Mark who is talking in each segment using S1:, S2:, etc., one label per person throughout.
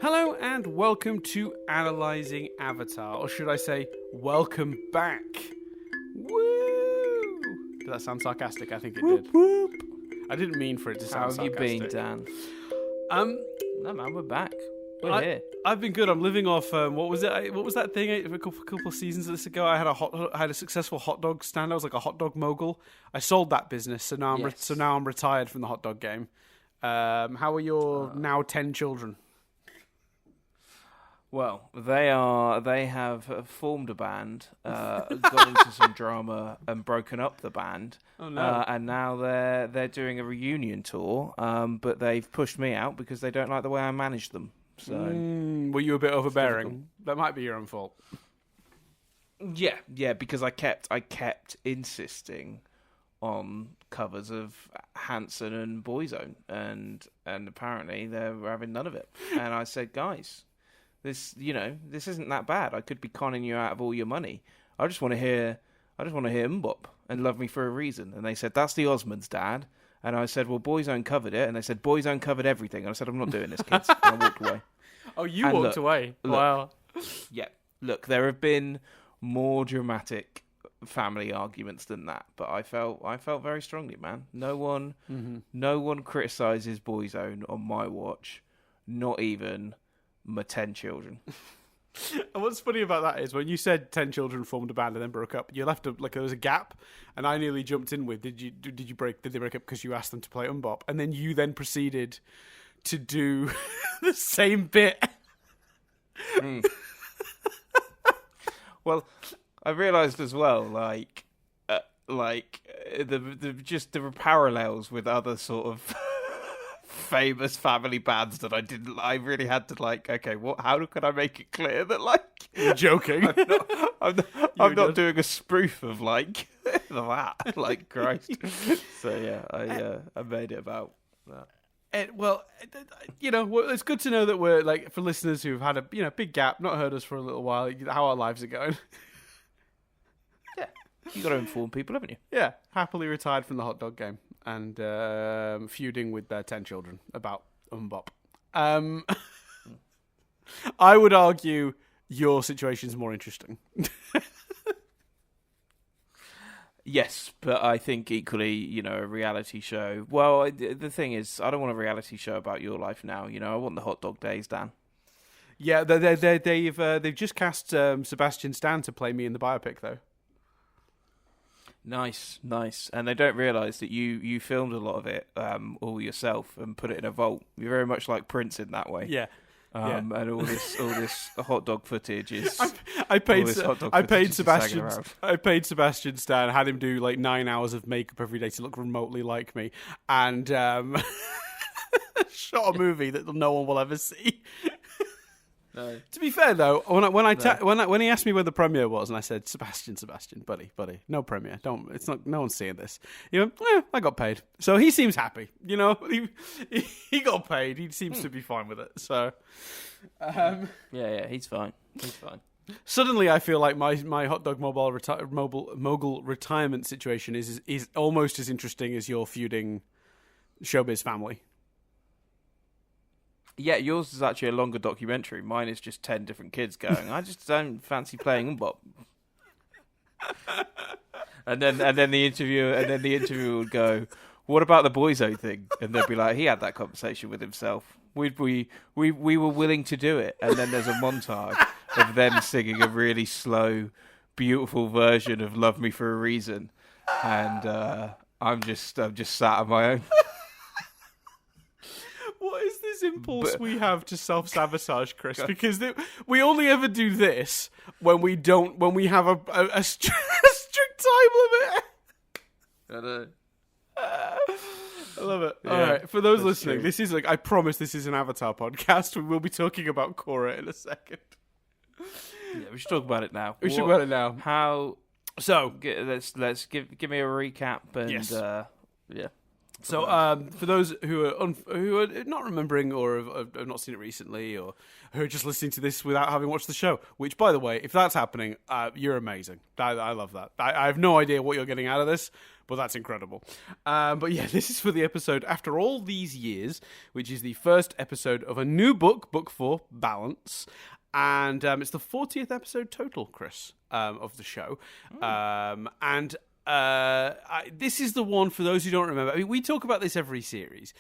S1: Hello and welcome to Analysing Avatar, or should I say, welcome back. Woo! Did that sound sarcastic? I think it did.
S2: Whoop.
S1: I didn't mean for it to sound
S2: How have
S1: sarcastic.
S2: you been, Dan? No, man, we're back. We're here.
S1: I've been good. I'm living off. What was it? What was that thing? A couple of seasons ago, I had a successful hot dog stand. I was like a hot dog mogul. I sold that business, so now I'm retired from the hot dog game. How are your now 10 children?
S2: Well, they have formed a band, got into some drama and broken up the band.
S1: Oh no!
S2: And now they're doing a reunion tour, but they've pushed me out because they don't like the way I manage them. So,
S1: were you a bit overbearing? That might be your own fault.
S2: Yeah, because I kept insisting on covers of Hanson and Boyzone, and apparently they're having none of it. And I said, guys, this isn't that bad. I could be conning you out of all your money. I just want to hear Mbop and Love Me for a Reason. And they said, that's the Osmonds, Dad. And I said, well, Boyzone covered it. And they said, Boyzone covered everything. And I said, I'm not doing this, kids. And I walked away.
S1: Oh, you walked away? Wow.
S2: Yeah. Look, there have been more dramatic family arguments than that, but I felt very strongly, man. No one criticizes Boyzone on my watch, not even my 10 children.
S1: And what's funny about that is when you said 10 children formed a band and then broke up, you left there was a gap, and I nearly jumped in with, did they break up because you asked them to play Mbop, and then you then proceeded to do the same bit.
S2: Well, I realised as well, the parallels with other sort of famous family bands that I really had to okay, how can I make it clear that
S1: you're joking?
S2: I'm not doing a spoof of that, Christ. So yeah, I made it about that.
S1: It's good to know that we're for listeners who've had a big gap, not heard us for a little while, how our lives are going.
S2: Yeah, you got to inform people, haven't you?
S1: Yeah, happily retired from the hot dog game and feuding with their 10 children about Mbop. I would argue your situation's more interesting.
S2: Yes, but I think equally, a reality show. Well, the thing is, I don't want a reality show about your life now. I want the hot dog days, Dan.
S1: Yeah, they've just cast Sebastian Stan to play me in the biopic, though.
S2: Nice. And they don't realise that you filmed a lot of it all yourself and put it in a vault. You're very much like Prince in that way.
S1: Yeah.
S2: And all this hot dog footage is.
S1: I paid Sebastian Stan, had him do 9 hours of makeup every day to look remotely like me, and shot a movie that no one will ever see.
S2: No.
S1: To be fair though, when he asked me when the premiere was, and I said, Sebastian, buddy, no premiere. It's not. No one's seeing this. I got paid, so he seems happy. He got paid. He seems to be fine with it. So,
S2: yeah, he's fine.
S1: Suddenly, I feel like my hot dog mogul retirement situation is almost as interesting as your feuding showbiz family.
S2: Yeah, yours is actually a longer documentary. Mine is just 10 different kids going, I just don't fancy playing Mbop. and then the interviewer would go, what about the Boyzone thing? And they'd be like, he had that conversation with himself. We were willing to do it. And then there's a montage of them singing a really slow, beautiful version of Love Me for a Reason. And I'm just sat on my own.
S1: What is this impulse we have to self-sabotage, Chris? Because we only ever do this when we have a strict time limit.
S2: I know.
S1: I love it.
S2: Yeah,
S1: all right, for those listening,
S2: true.
S1: This is I promise this is an Avatar podcast. We will be talking about Korra in a second.
S2: Yeah, we should talk about it now.
S1: Talk about it now.
S2: How?
S1: So
S2: let's give me a recap and
S1: yes.
S2: Yeah.
S1: So, for those who are not remembering or have not seen it recently, or who are just listening to this without having watched the show, which, by the way, if that's happening, you're amazing. I love that. I have no idea what you're getting out of this, but that's incredible. But yeah, this is for the episode After All These Years, which is the first episode of a new book, Book 4, Balance. And it's the 40th episode total, Chris, of the show. This is the one, for those who don't remember, I mean, we talk about this every series,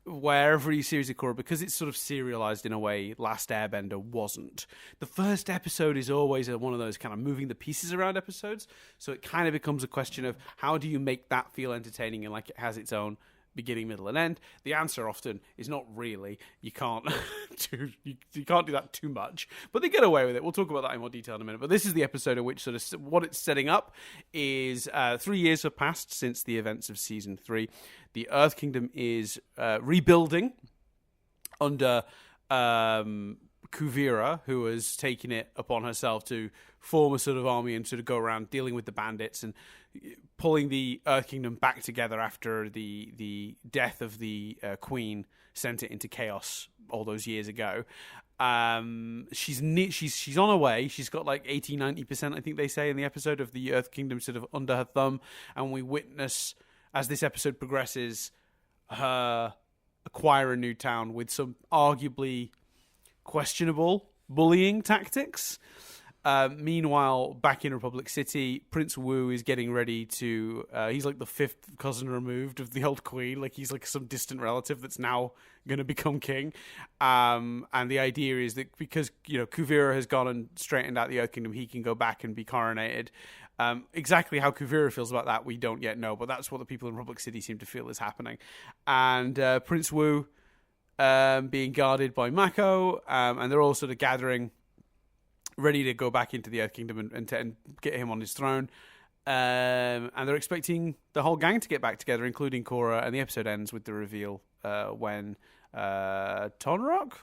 S1: where every series of Korra, because it's sort of serialized in a way Last Airbender wasn't. The first episode is always one of those kind of moving the pieces around episodes, so it kind of becomes a question of how do you make that feel entertaining and like it has its own beginning, middle, and end. The answer often is not really. You can't you can't do that too much, but they get away with it. We'll talk about that in more detail in a minute. But this is the episode in which sort of what it's setting up is 3 years have passed since the events of season 3. The Earth Kingdom is rebuilding under Kuvira, who has taken it upon herself to form a sort of army and sort of go around dealing with the bandits and pulling the Earth Kingdom back together after the death of the Queen sent it into chaos all those years ago. She's on her way. She's got like 80-90%, I think they say in the episode, of the Earth Kingdom sort of under her thumb, and we witness as this episode progresses her acquire a new town with some arguably questionable bullying tactics. Meanwhile, back in Republic City, Prince Wu is getting ready to... he's like the 5th cousin removed of the old queen. Like, he's like some distant relative that's now going to become king. And the idea is that because, Kuvira has gone and straightened out the Earth Kingdom, he can go back and be coronated. Exactly how Kuvira feels about that, we don't yet know. But that's what the people in Republic City seem to feel is happening. And Prince Wu being guarded by Mako, and they're all sort of gathering, ready to go back into the Earth Kingdom and get him on his throne. And they're expecting the whole gang to get back together, including Korra, and the episode ends with the reveal when Tonrok?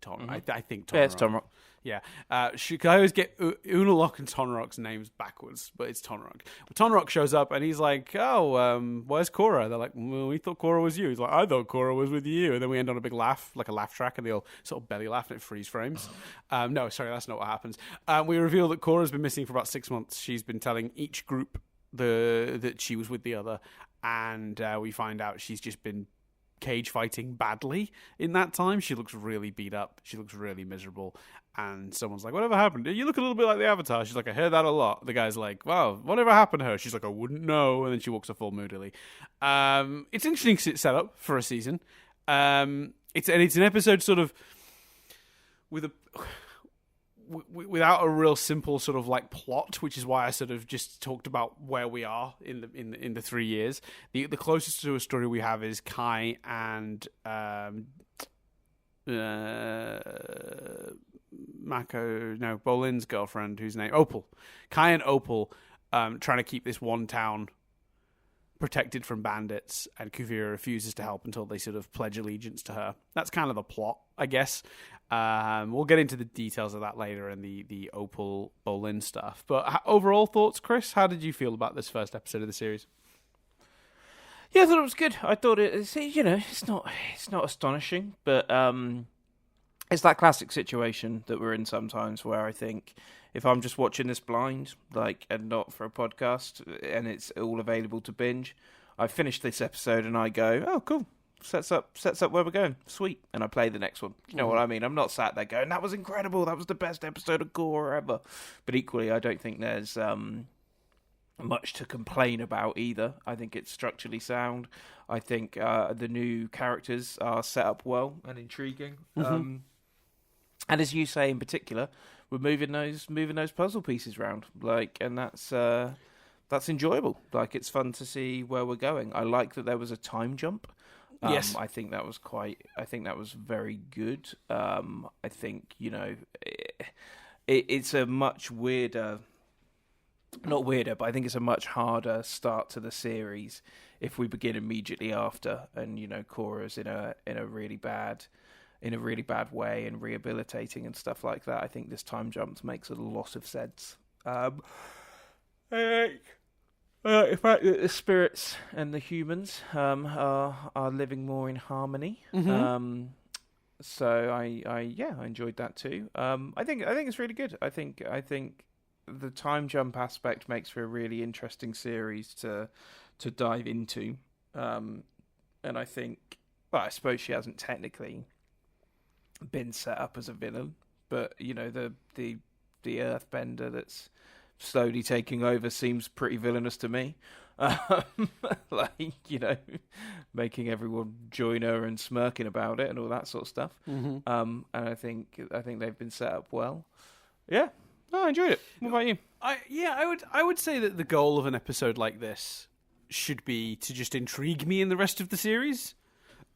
S1: I think Tonrok.
S2: Yeah, it's Tonrok.
S1: Yeah. I always get Unalok and Tonrok's names backwards, but it's Tonrok. Tonrok shows up and he's like, where's Korra? They're like, well, we thought Korra was you. He's like, I thought Korra was with you. And then we end on a big laugh, like a laugh track, and they all sort of belly laugh and it freeze frames. No, sorry, that's not what happens. We reveal that Korra's been missing for about 6 months. She's been telling each group that she was with the other, and we find out she's just been cage fighting badly in that time. She looks really beat up. She looks really miserable. And someone's like, whatever happened? You look a little bit like the Avatar. She's like, I hear that a lot. The guy's like, wow, whatever happened to her? She's like, I wouldn't know. And then she walks a full moodily. It's interesting setup for a season. It's an episode sort of without a real simple sort of like plot, which is why I sort of just talked about where we are in the 3 years. The closest to a story we have is Kai and Bolin's girlfriend, whose name Opal. Kai and Opal trying to keep this one town protected from bandits, and Kuvira refuses to help until they sort of pledge allegiance to her. That's kind of the plot, I guess. We'll get into the details of that later in the Opal Bolin stuff. But overall thoughts, Chris? How did you feel about this first episode of the series?
S2: Yeah, I thought it was good. I thought it's not astonishing, but it's that classic situation that we're in sometimes where I think if I'm just watching this blind, and not for a podcast, and it's all available to binge, I finish this episode and I go, oh, cool. Sets up where we're going. Sweet. And I play the next one. You know what I mean? I'm not sat there going, that was incredible. That was the best episode of Korra ever. But equally, I don't think there's much to complain about either. I think it's structurally sound. I think the new characters are set up well and intriguing. Mm-hmm. And as you say in particular, we're moving those puzzle pieces around. And that's enjoyable. It's fun to see where we're going. I like that there was a time jump.
S1: Yes,
S2: I think that was very good. I think it's a much weirder, not weirder, but I think it's a much harder start to the series if we begin immediately after, and Korra's in a really bad way and rehabilitating and stuff like that. I think this time jump makes a lot of sense. In fact, the spirits and the humans are living more in harmony. Mm-hmm. So I enjoyed that too. I think it's really good. I think the time jump aspect makes for a really interesting series to dive into. And I think, well, I suppose she hasn't technically been set up as a villain, but the Earthbender that's slowly taking over seems pretty villainous to me. Making everyone join her and smirking about it and all that sort of stuff.
S1: Mm-hmm.
S2: And I think they've been set up well. Yeah, I enjoyed it. What about you?
S1: I would say that the goal of an episode like this should be to just intrigue me in the rest of the series.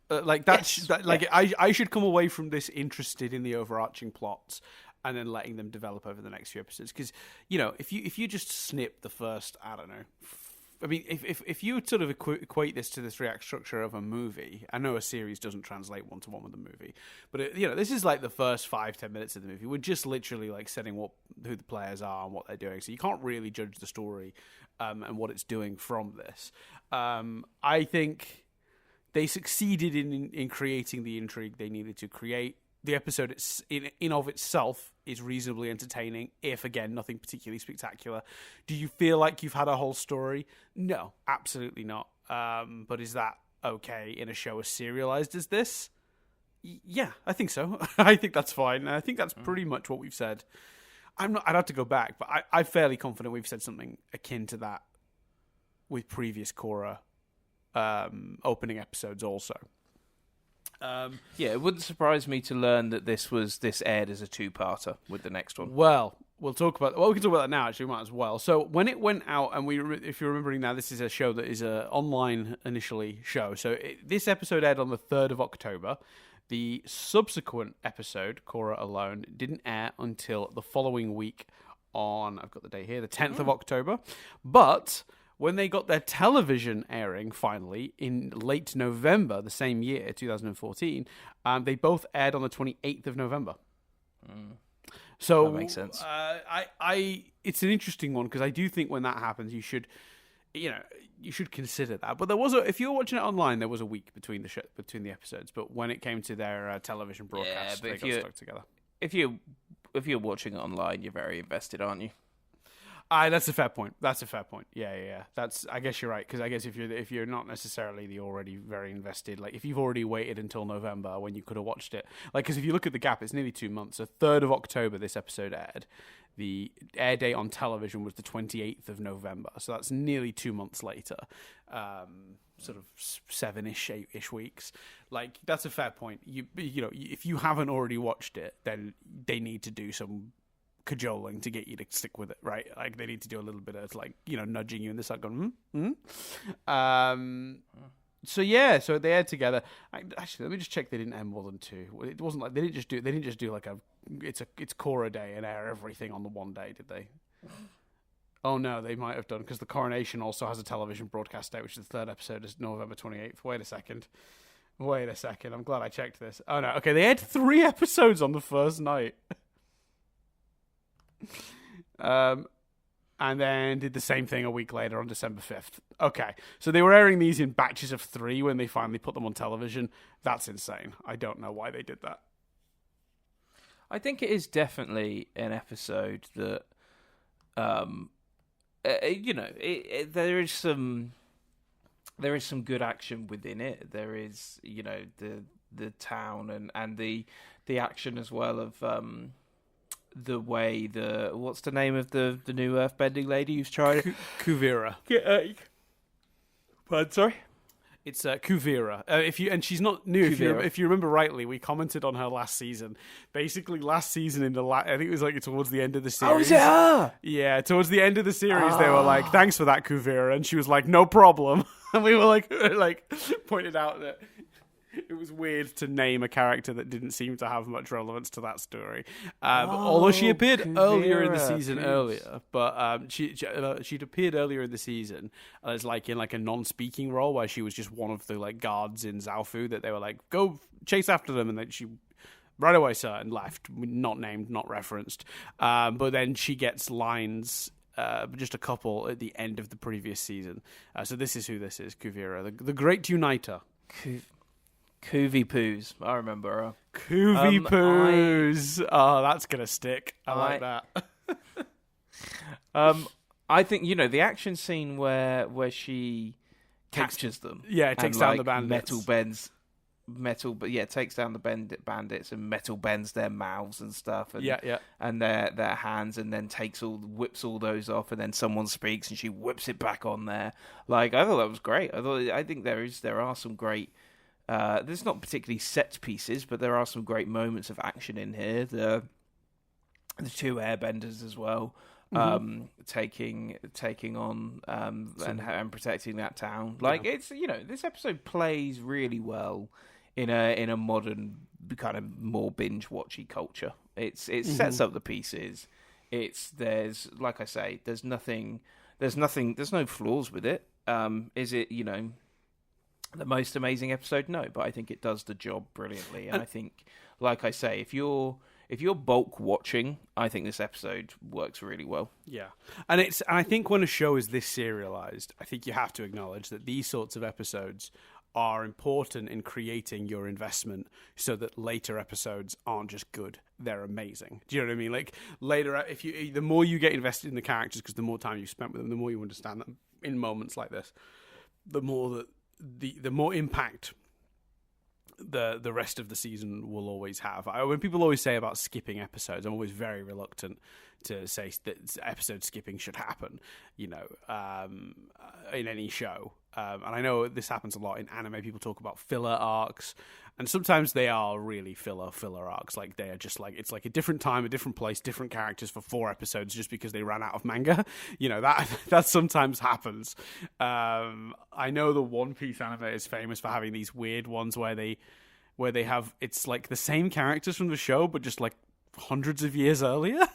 S1: I should come away from this interested in the overarching plots, and then letting them develop over the next few episodes. Because if you just snip the first, I don't know. I mean, if you sort of equate this to the three-act structure of a movie, I know a series doesn't translate one-to-one with a movie, but this is like the first 5-10 minutes of the movie. We're just literally like setting who the players are and what they're doing, so you can't really judge the story and what it's doing from this. I think they succeeded in creating the intrigue they needed to create. The episode in of itself is reasonably entertaining, if, again, nothing particularly spectacular. Do you feel like you've had a whole story? No, absolutely not. But is that okay in a show as serialized as this? Yeah, I think so. I think that's fine. I think that's pretty much what we've said. I'd have to go back, but I'm fairly confident we've said something akin to that with previous Korra opening episodes also.
S2: It wouldn't surprise me to learn that this aired as a two-parter with the next one.
S1: Well, we can talk about that now. Actually, we might as well. So when it went out, and if you're remembering now, this is a show that is an online initially show. So this episode aired on the 3rd of October. The subsequent episode, Korra Alone, didn't air until the following week on, I've got the date here, the 10th of October. But when they got their television airing, finally, in late November, the same year, 2014, they both aired on the 28th of November. So
S2: that makes sense.
S1: It's an interesting one, because I do think when that happens, you should consider that. But if you were watching it online, there was a week between the episodes. But when it came to their television broadcast, they got stuck together.
S2: If you're watching it online, you're very invested, aren't you?
S1: That's a fair point. Yeah. I guess you're right, because I guess if you're not necessarily already very invested, like if you've already waited until November when you could have watched it, like, because if you look at the gap, it's nearly 2 months. So 3rd of October, this episode aired. The air date on television was the 28th of November, so that's nearly 2 months later. Sort of 7-ish, 8-ish weeks. Like, that's a fair point. If you haven't already watched it, then they need to do some cajoling to get you to stick with it, right? Like, they need to do a little bit of, like, nudging you in the side, going, So they aired together. Actually, let me just check. They didn't air more than 2. It wasn't like they didn't just do like it's Korra Day and air everything on the one day, did they? Oh no, they might have done, because the Coronation also has a television broadcast date, which is the 3rd episode, is November 28th. Wait a second. I'm glad I checked this. Oh no, okay, they aired 3 episodes on the first night. And then did the same thing a week later on December 5th. Okay, so they were airing these in batches of 3 when they finally put them on television. That's insane. I don't know why they did that.
S2: I think it is definitely an episode that, there is some good action within it. There is, the town and the action as well of the way what's the name of the new earthbending lady who's tried
S1: Kuvira.
S2: Pardon, sorry?
S1: It's Kuvira. And she's not new. If you remember rightly, we commented on her last season. Basically, last season I think it was like towards the end of the series.
S2: Oh, is it her?
S1: Yeah, towards the end of the series, they were like, "Thanks for that, Kuvira," and she was like, "No problem." And we were like pointed out that it was weird to name a character that didn't seem to have much relevance to that story. Although she appeared earlier in the season, she'd appeared earlier in the season as like in like a non-speaking role where she was just one of the like guards in Zaofu that they were like, go chase after them, and then she right away, sir, and left, not named, not referenced. But then she gets lines. Just a couple at the end of the previous season. So this is who this is, Kuvira, the Great Uniter.
S2: Koovie Poos. I remember her.
S1: Koovie Poos. Oh, that's going to stick. I like that.
S2: I think the action scene where she captures them.
S1: Yeah, it takes down the bandits.
S2: Takes down the bandits and metal bends their mouths and stuff. And,
S1: yeah.
S2: And their hands, and then whips all those off, and then someone speaks and she whips it back on there. Like, I thought that was great. I think there are some great. There's not particularly set pieces, but there are some great moments of action in here. The two airbenders as well. Taking on and protecting that town. Like, it's this episode plays really well in a modern kind of more binge watchy culture. It sets up the pieces. There's like I say, there's no flaws with it. Is it the most amazing episode? No, but I think it does the job brilliantly. And I think, like I say, if you're bulk watching, I think this episode works really well.
S1: Yeah. And I think when a show is this serialized, I think you have to acknowledge that these sorts of episodes are important in creating your investment so that later episodes aren't just good, they're amazing. Do you know what I mean? Like, later, the more you get invested in the characters, because the more time you've spent with them, the more you understand them in moments like this, the more the more impact the rest of the season will always have. When people always say about skipping episodes, I'm always very reluctant to say that episode skipping should happen, in any show. And I know this happens a lot in anime. People talk about filler arcs, and sometimes they are really filler arcs. Like, they are just like, it's like a different time, a different place, different characters for 4 episodes just because they ran out of manga. That sometimes happens. I know the One Piece anime is famous for having these weird ones where they have, it's like the same characters from the show, but just like hundreds of years earlier.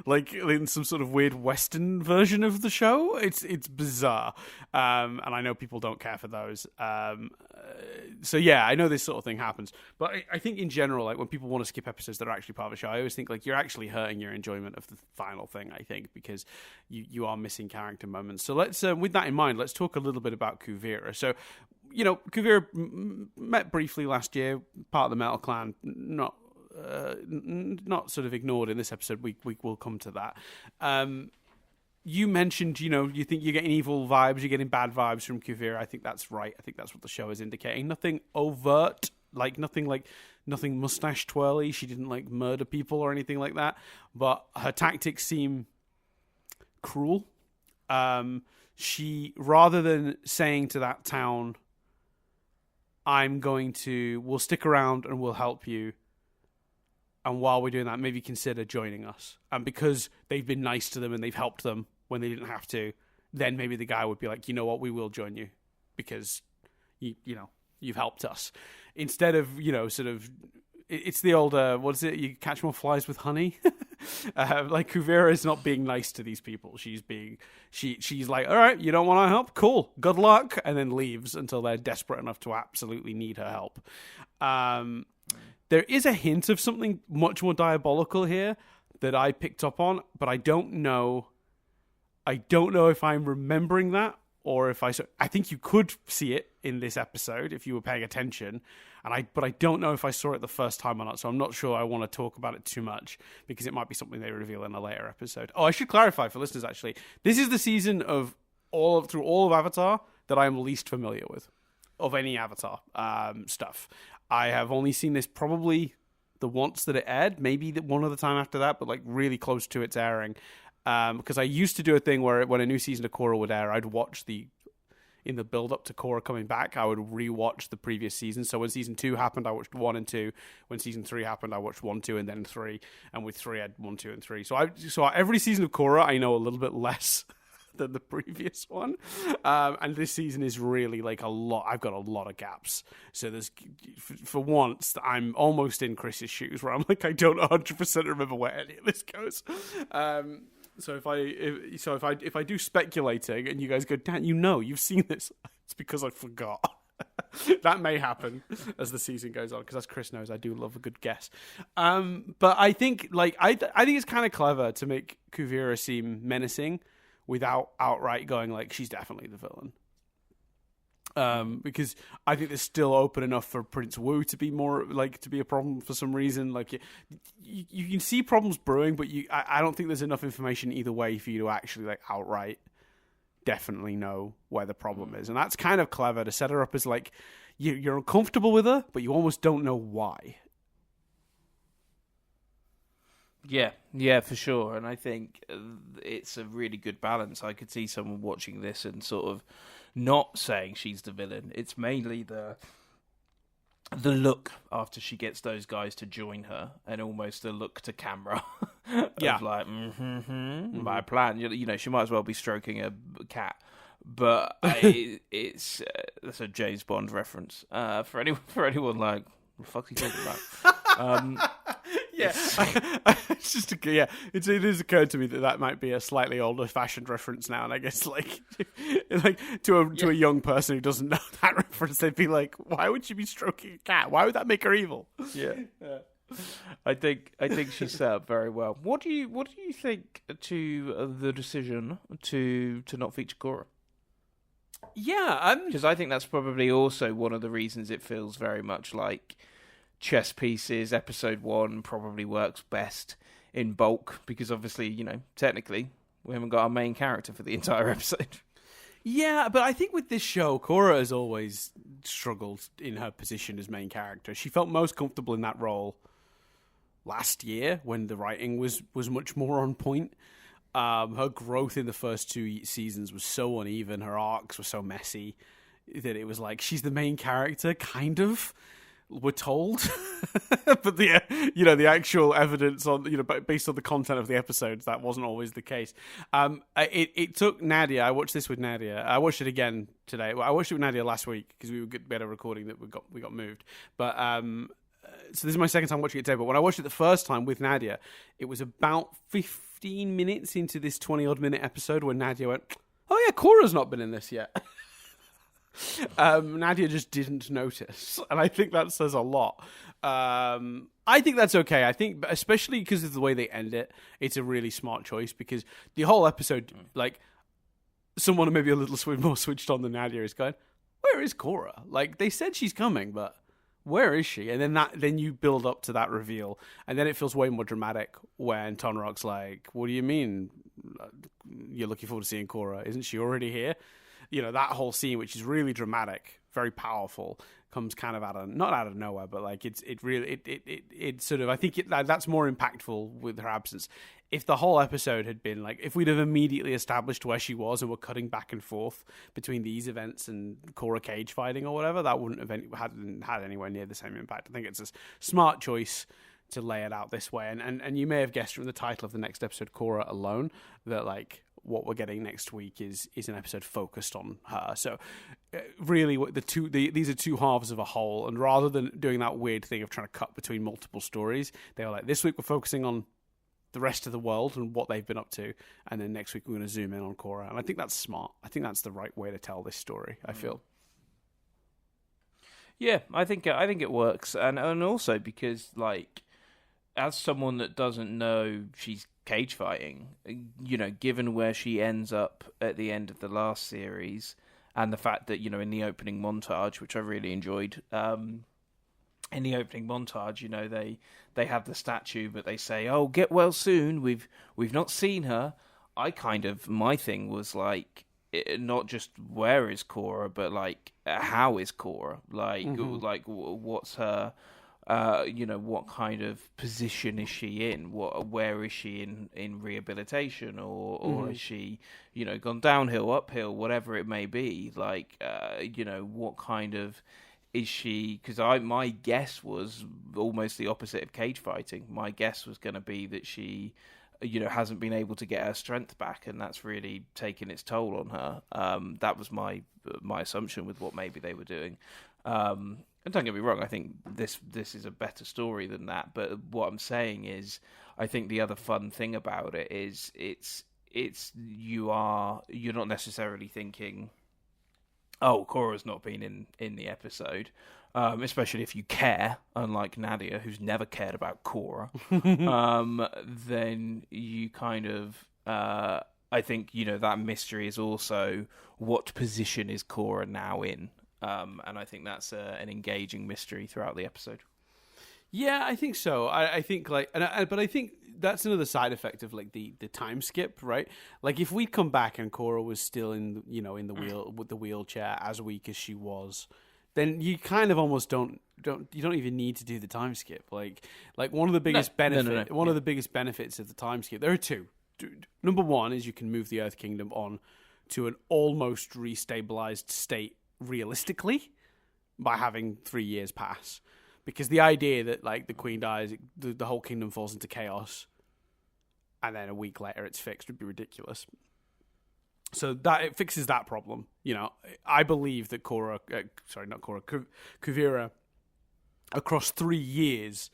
S1: Like in some sort of weird Western version of the show. It's bizarre. And I know people don't care for those. So yeah, I know this sort of thing happens. But I think in general, like, when people want to skip episodes that are actually part of a show, I always think, like, you're actually hurting your enjoyment of the final thing, I think, because you are missing character moments. So let's, with that in mind, let's talk a little bit about Kuvira. So, Kuvira met briefly last year, part of the Metal Clan, not sort of ignored in this episode. We will come to that. You mentioned, you think you're getting evil vibes, you're getting bad vibes from Kuvira. I think that's right. I think that's what the show is indicating. Nothing overt, nothing mustache twirly. She didn't murder people or anything like that. But her tactics seem cruel. She, rather than saying to that town, we'll stick around and we'll help you, and while we're doing that, maybe consider joining us. And because they've been nice to them and they've helped them when they didn't have to, then maybe the guy would be like, you know what, we will join you because you've helped us. Instead of, sort of, it's the old, what is it? You catch more flies with honey. Kuvira is not being nice to these people. She's like, all right, you don't want our help? Cool. Good luck. And then leaves until they're desperate enough to absolutely need her help. There is a hint of something much more diabolical here that I picked up on, but I don't know if I'm remembering that or if I think you could see it in this episode if you were paying attention, but I don't know if I saw it the first time or not, so I'm not sure I want to talk about it too much because it might be something they reveal in a later episode. Oh, I should clarify for listeners, actually. This is the season through all of Avatar that I am least familiar with, of any Avatar stuff. I have only seen this probably the once that it aired, maybe one other time after that, but really close to its airing. Because I used to do a thing where when a new season of Korra would air, I'd watch in the build-up to Korra coming back, I would rewatch the previous season. So when season 2 happened, I watched 1 and 2. When season 3 happened, I watched 1, 2, and then 3. And with 3, I had 1, 2, and 3. So every season of Korra, I know a little bit less than the previous one. And this season is really a lot. I've got a lot of gaps. So there's, for once, I'm almost in Chris's shoes where I'm I don't 100% remember where any of this goes. So if I do speculating and you guys go, Dan, you've seen this, it's because I forgot. That may happen as the season goes on, because as Chris knows, I do love a good guess. But I think I think it's kind of clever to make Kuvira seem menacing without outright going she's definitely the villain. Because I think they're still open enough for Prince Wu to be more to be a problem for some reason. Like you can see problems brewing, but I don't think there's enough information either way for you to actually like outright definitely know where the problem is. And that's kind of clever to set her up as like you're uncomfortable with her, but you almost don't know why.
S2: Yeah, for sure. And I think it's a really good balance. I could see someone watching this and sort of not saying she's the villain. It's mainly the look after she gets those guys to join her, and almost the look to camera of like, my plan. You know, she might as well be stroking a cat. But it's that's a James Bond reference for anyone like, what the fuck's he talking about?
S1: It's just it is occurred to me that might be a slightly older fashioned reference now, and I guess like to a young person who doesn't know that reference, they'd be like, why would she be stroking a cat? Why would that make her evil?
S2: Yeah. I think she's set up very well. What do you think to the decision to not feature Korra?
S1: Yeah,
S2: because I think that's probably also one of the reasons it feels very much like chess pieces. Episode 1 probably works best in bulk because obviously, you know, technically we haven't got our main character for the entire episode.
S1: Yeah, but I think with this show, Korra has always struggled in her position as main character. She felt most comfortable in that role last year when the writing was much more on point. Her growth in the first 2 seasons was so uneven. Her arcs were so messy that it was like she's the main character, kind of. We're told, but the actual evidence on based on the content of the episodes, that wasn't always the case. It took Nadia. I watched this with Nadia. I watched it again today. Well, I watched it with Nadia last week because we had a recording that we got moved. But so this is my second time watching it today. But when I watched it the first time with Nadia, it was about 15 minutes into this 20-odd minute episode when Nadia went, "Oh yeah, Korra's not been in this yet." Nadia just didn't notice, and I think that says a lot. I think that's okay. I think, especially because of the way they end it, it's a really smart choice because the whole episode, like, someone maybe a little more switched on than Nadia is going, "Where is Korra? Like, they said she's coming, but where is she?" And then you build up to that reveal, and then it feels way more dramatic when Tonrok's like, "What do you mean? You're looking forward to seeing Korra? Isn't she already here?" You know, that whole scene, which is really dramatic, very powerful, comes kind of not out of nowhere, but like it sort of, I think that's more impactful with her absence. If the whole episode had been like, if we'd have immediately established where she was and were cutting back and forth between these events and Korra cage fighting or whatever, that wouldn't have had anywhere near the same impact. I think it's a smart choice to lay it out this way, and you may have guessed from the title of the next episode, Korra Alone, that like what we're getting next week is an episode focused on her. So really these are two halves of a whole, and rather than doing that weird thing of trying to cut between multiple stories, they were like, this week we're focusing on the rest of the world and what they've been up to, and then next week we're going to zoom in on Korra. And I think that's smart. I think that's the right way to tell this story, I feel.
S2: Yeah, I think it works, and also because, like, as someone that doesn't know she's cage fighting, you know, given where she ends up at the end of the last series, and the fact that, you know, in the opening montage, which I really enjoyed, in the opening montage, you know, they have the statue, but they say, "Oh, get well soon. We've not seen her." My thing was like, not just where is Korra, but like, how is Korra? Like, like what's her? You know, what kind of position is she in? Where is she in rehabilitation, or is she, you know, gone downhill, uphill, whatever it may be? Like, you know, what kind of is she? Because my guess was almost the opposite of cage fighting. My guess was going to be that she, you know, hasn't been able to get her strength back, and that's really taken its toll on her. That was my assumption with what maybe they were doing. And don't get me wrong, I think this is a better story than that. But what I'm saying is, I think the other fun thing about it is you're not necessarily thinking, "Oh, Korra's not been in the episode," especially if you care, unlike Nadia, who's never cared about Korra. Then you kind of, I think, you know, that mystery is also what position is Korra now in. And I think that's an engaging mystery throughout the episode.
S1: Yeah, I think so. I think but I think that's another side effect of like the time skip, right? Like if we'd come back and Korra was still in the wheelchair as weak as she was, then you kind of almost don't even need to do the time skip. Like one of the biggest one of the biggest benefits of the time skip. There are two. Number one is you can move the Earth Kingdom on to an almost restabilized state realistically by having 3 years pass. Because the idea that like the queen dies, the whole kingdom falls into chaos, and then a week later it's fixed would be ridiculous. So that it fixes that problem. I believe that Kuvira, across 3 years,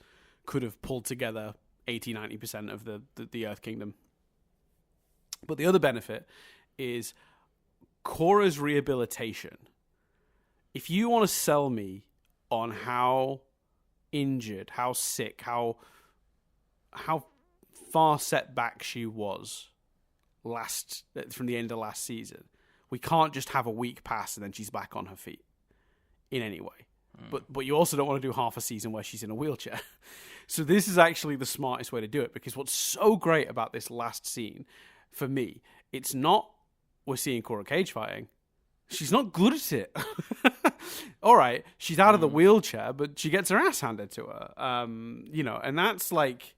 S1: could have pulled together 80-90% of the Earth Kingdom. But the other benefit is Korra's rehabilitation. If you want to sell me on how injured, how sick, how far set back she was from the end of last season, we can't just have a week pass and then she's back on her feet in any way. But you also don't want to do half a season where she's in a wheelchair. So this is actually the smartest way to do it, because what's so great about this last scene, for me, it's not we're seeing Korra cage fighting. She's not good at it. All right, she's out of the wheelchair, but she gets her ass handed to her. And that's like,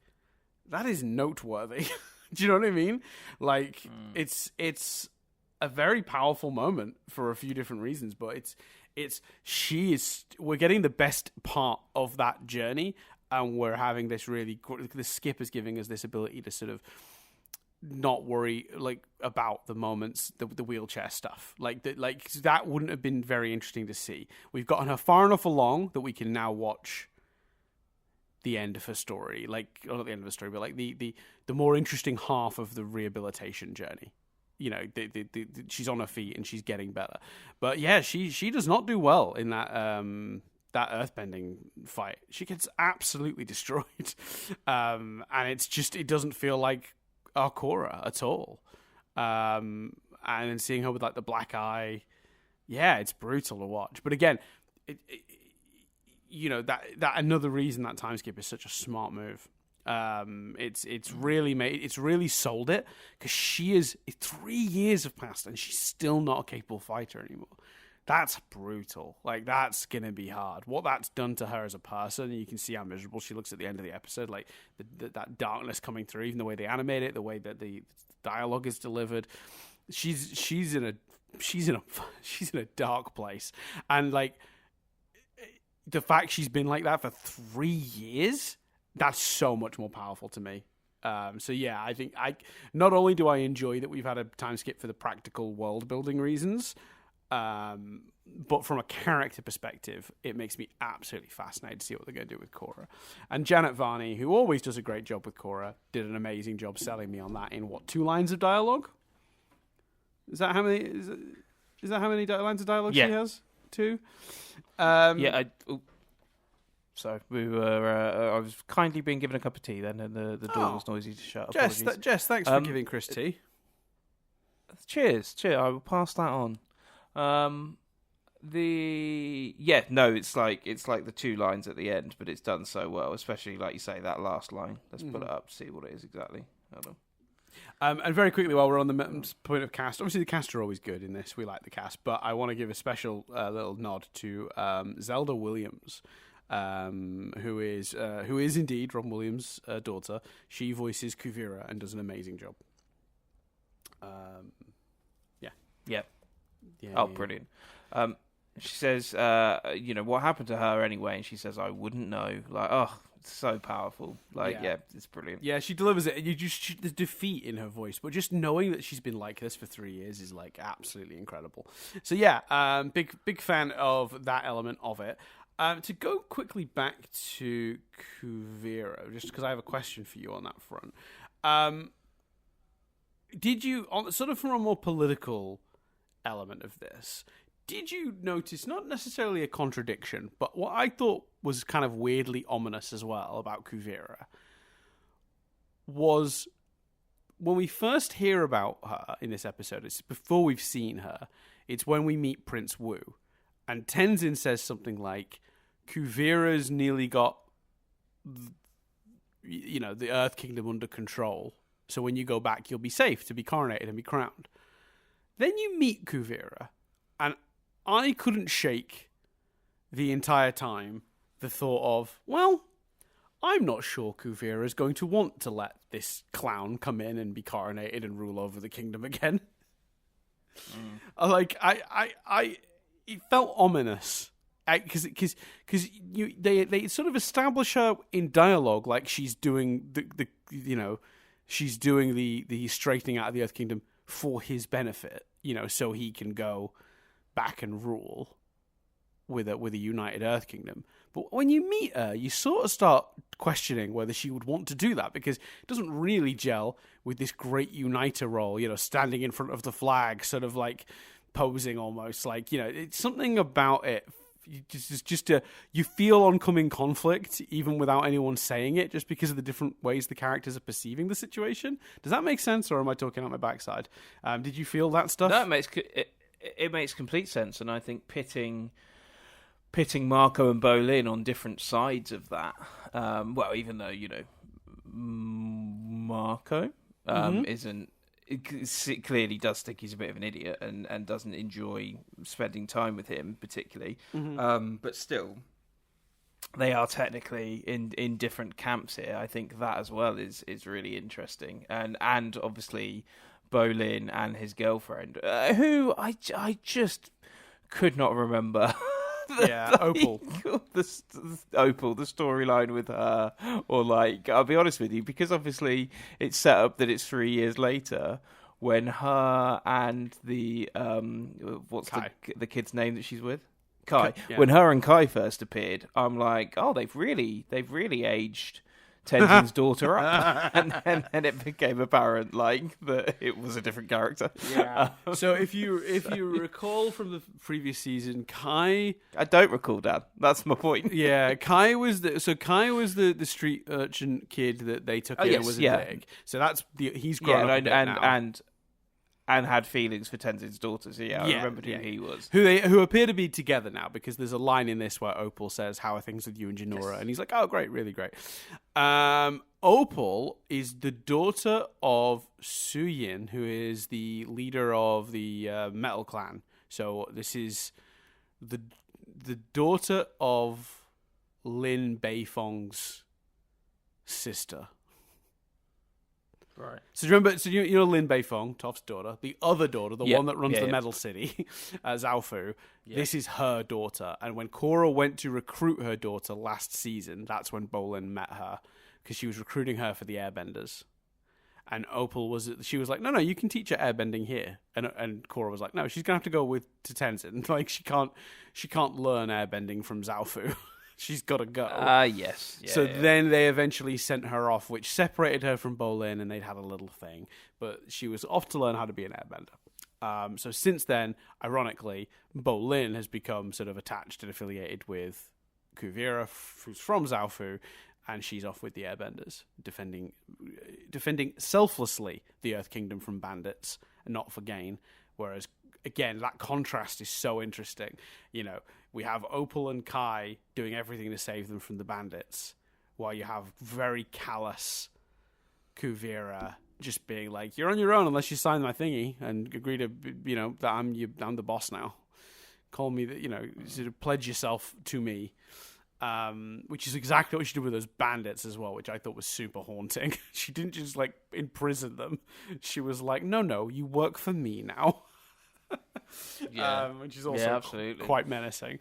S1: that is noteworthy. Do you know what I mean? Like, it's a very powerful moment for a few different reasons, but we're getting the best part of that journey, and we're having this the skip is giving us this ability to sort of not worry like about the moments, the wheelchair stuff. Like that wouldn't have been very interesting to see. We've gotten her far enough along that we can now watch the end of her story. Like, or not the end of the story, but like the more interesting half of the rehabilitation journey. She's on her feet and she's getting better. But yeah, she does not do well in that earthbending fight. She gets absolutely destroyed. And it doesn't feel like our Korra at all. And then seeing her with like the black eye, yeah, it's brutal to watch. But again, that another reason that time skip is such a smart move. It's really sold it, because 3 years have passed and she's still not a capable fighter anymore. That's brutal. Like, that's gonna be hard. What that's done to her as a person, you can see how miserable she looks at the end of the episode. Like that darkness coming through, even the way they animate it, the way that the dialogue is delivered. She's in a dark place, and like the fact she's been like that for 3 years, that's so much more powerful to me. So yeah, I think not only do I enjoy that we've had a time skip for the practical world building reasons, but from a character perspective, it makes me absolutely fascinated to see what they're going to do with Korra. And Janet Varney, who always does a great job with Korra, did an amazing job selling me on that in 2 lines of dialogue? Is that how many lines of dialogue she has? 2?
S2: So we were. I was kindly being given a cup of tea then, and the door was noisy to shut.
S1: Jess, thanks for giving Chris tea.
S2: Cheers. I will pass that on. It's like the 2 lines at the end, but it's done so well, especially like you say, that last line. Let's pull it up, see what it is exactly. Hold on.
S1: And very quickly, while we're on the point of cast, obviously the cast are always good in this. We like the cast, but I want to give a special little nod to Zelda Williams, who is indeed Robin Williams' daughter. She voices Kuvira and does an amazing job.
S2: Brilliant. She says, what happened to her anyway? And she says, I wouldn't know. Like, it's so powerful. Like, it's brilliant.
S1: Yeah, she delivers it. The defeat in her voice, but just knowing that she's been like this for 3 years is like absolutely incredible. So yeah, big fan of that element of it. To go quickly back to Kuvira, just because I have a question for you on that front. Did you, sort of from a more political element of this, did you notice not necessarily a contradiction, but what I thought was kind of weirdly ominous as well about Kuvira was when we first hear about her in this episode, it's before we've seen her, it's when we meet Prince Wu, And Tenzin says something like, Kuvira's nearly got, the Earth Kingdom under control. So when you go back, you'll be safe to be coronated and be crowned. Then you meet Kuvira, and I couldn't shake the entire time the thought of, well, I'm not sure Kuvira is going to want to let this clown come in and be coronated and rule over the kingdom again. It felt ominous because they sort of establish her in dialogue like she's doing she's doing the straightening out of the Earth Kingdom for his benefit, so he can go back and rule with a united Earth Kingdom. But when you meet her, you sort of start questioning whether she would want to do that, because it doesn't really gel with this great uniter role, standing in front of the flag, sort of like posing almost like, it's something about it. You feel oncoming conflict even without anyone saying it, just because of the different ways the characters are perceiving the situation. Does that make sense, or am I talking out my backside? Did you feel that stuff?
S2: No, it makes complete sense, and I think pitting Marco and Bolin on different sides of that. Well, even though Marco isn't. It clearly does think he's a bit of an idiot and doesn't enjoy spending time with him particularly. But still, they are technically in different camps here. I think that as well is really interesting. And obviously Bolin and his girlfriend, who I just could not remember.
S1: Opal.
S2: Opal, the storyline with her, or like, I'll be honest with you, because obviously it's set up that it's 3 years later when her and the what's the kid's name that she's with? Kai.
S1: Yeah.
S2: When her and Kai first appeared, I'm like, oh, they've really aged Tenzin's daughter up, and then it became apparent like that it was a different character.
S1: Yeah. So if you recall from the previous season, Kai,
S2: I don't recall, Dad. That's my point.
S1: Yeah, Kai was the street urchin kid that they took in and was a dig. So that's he's grown up now.
S2: And had feelings for Tenzin's daughter. So I remembered who he was.
S1: Who appear to be together now, because there's a line in this where Opal says, "How are things with you and Jinora?" Yes. And he's like, "Oh, great, really great." Opal is the daughter of Suyin, who is the leader of the Metal Clan. So this is the daughter of Lin Beifong's sister.
S2: Right.
S1: So do you remember? So you know Lin Beifong, Toph's daughter, the other daughter, the one that runs the Metal City, Zhaofu. Yeah. This is her daughter, and when Korra went to recruit her daughter last season, that's when Bolin met her, because she was recruiting her for the Airbenders. And Opal was like, no, you can teach her airbending here, and Korra was like, no, she's gonna have to go to Tenzin. Like she can't learn airbending from Zhaofu. She's got to go.
S2: Yes.
S1: Yeah, then they eventually sent her off, which separated her from Bolin, and they'd had a little thing. But she was off to learn how to be an airbender. So since then, ironically, Bolin has become sort of attached and affiliated with Kuvira, who's from Zhaofu, and she's off with the airbenders, defending selflessly the Earth Kingdom from bandits, and not for gain. Whereas, again, that contrast is so interesting. We have Opal and Kai doing everything to save them from the bandits, while you have very callous Kuvira just being like, "You're on your own unless you sign my thingy and agree to, that I'm the boss now. Call me sort of pledge yourself to me." Which is exactly what she did with those bandits as well, which I thought was super haunting. She didn't just like imprison them; she was like, "No, you work for me now." Which is also quite menacing.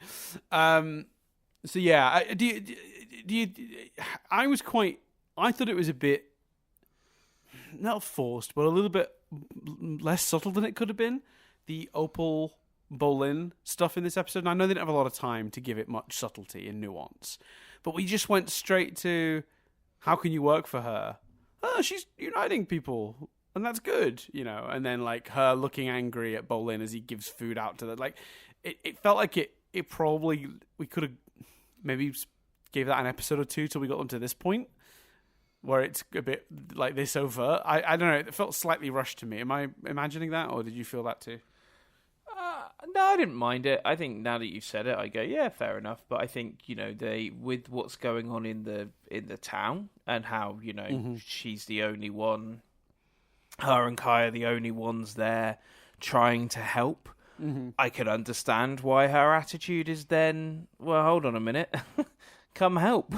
S1: I thought it was a bit not forced, but a little bit less subtle than it could have been. The Opal Bolin stuff in this episode, and I know they didn't have a lot of time to give it much subtlety and nuance, but we just went straight to, how can you work for her? Oh, she's uniting people. And that's good, and then like her looking angry at Bolin as he gives food out to them. Like, it felt like it probably, we could have maybe gave that an episode or two till we got them to this point where it's a bit like this overt. I don't know, it felt slightly rushed to me. Am I imagining that, or did you feel that too?
S2: No, I didn't mind it. I think now that you've said it, I go, yeah, fair enough. But I think they, with what's going on in the town and how she's the only one, her and Kai are the only ones there trying to help. I could understand why her attitude is then, well, hold on a minute, come help.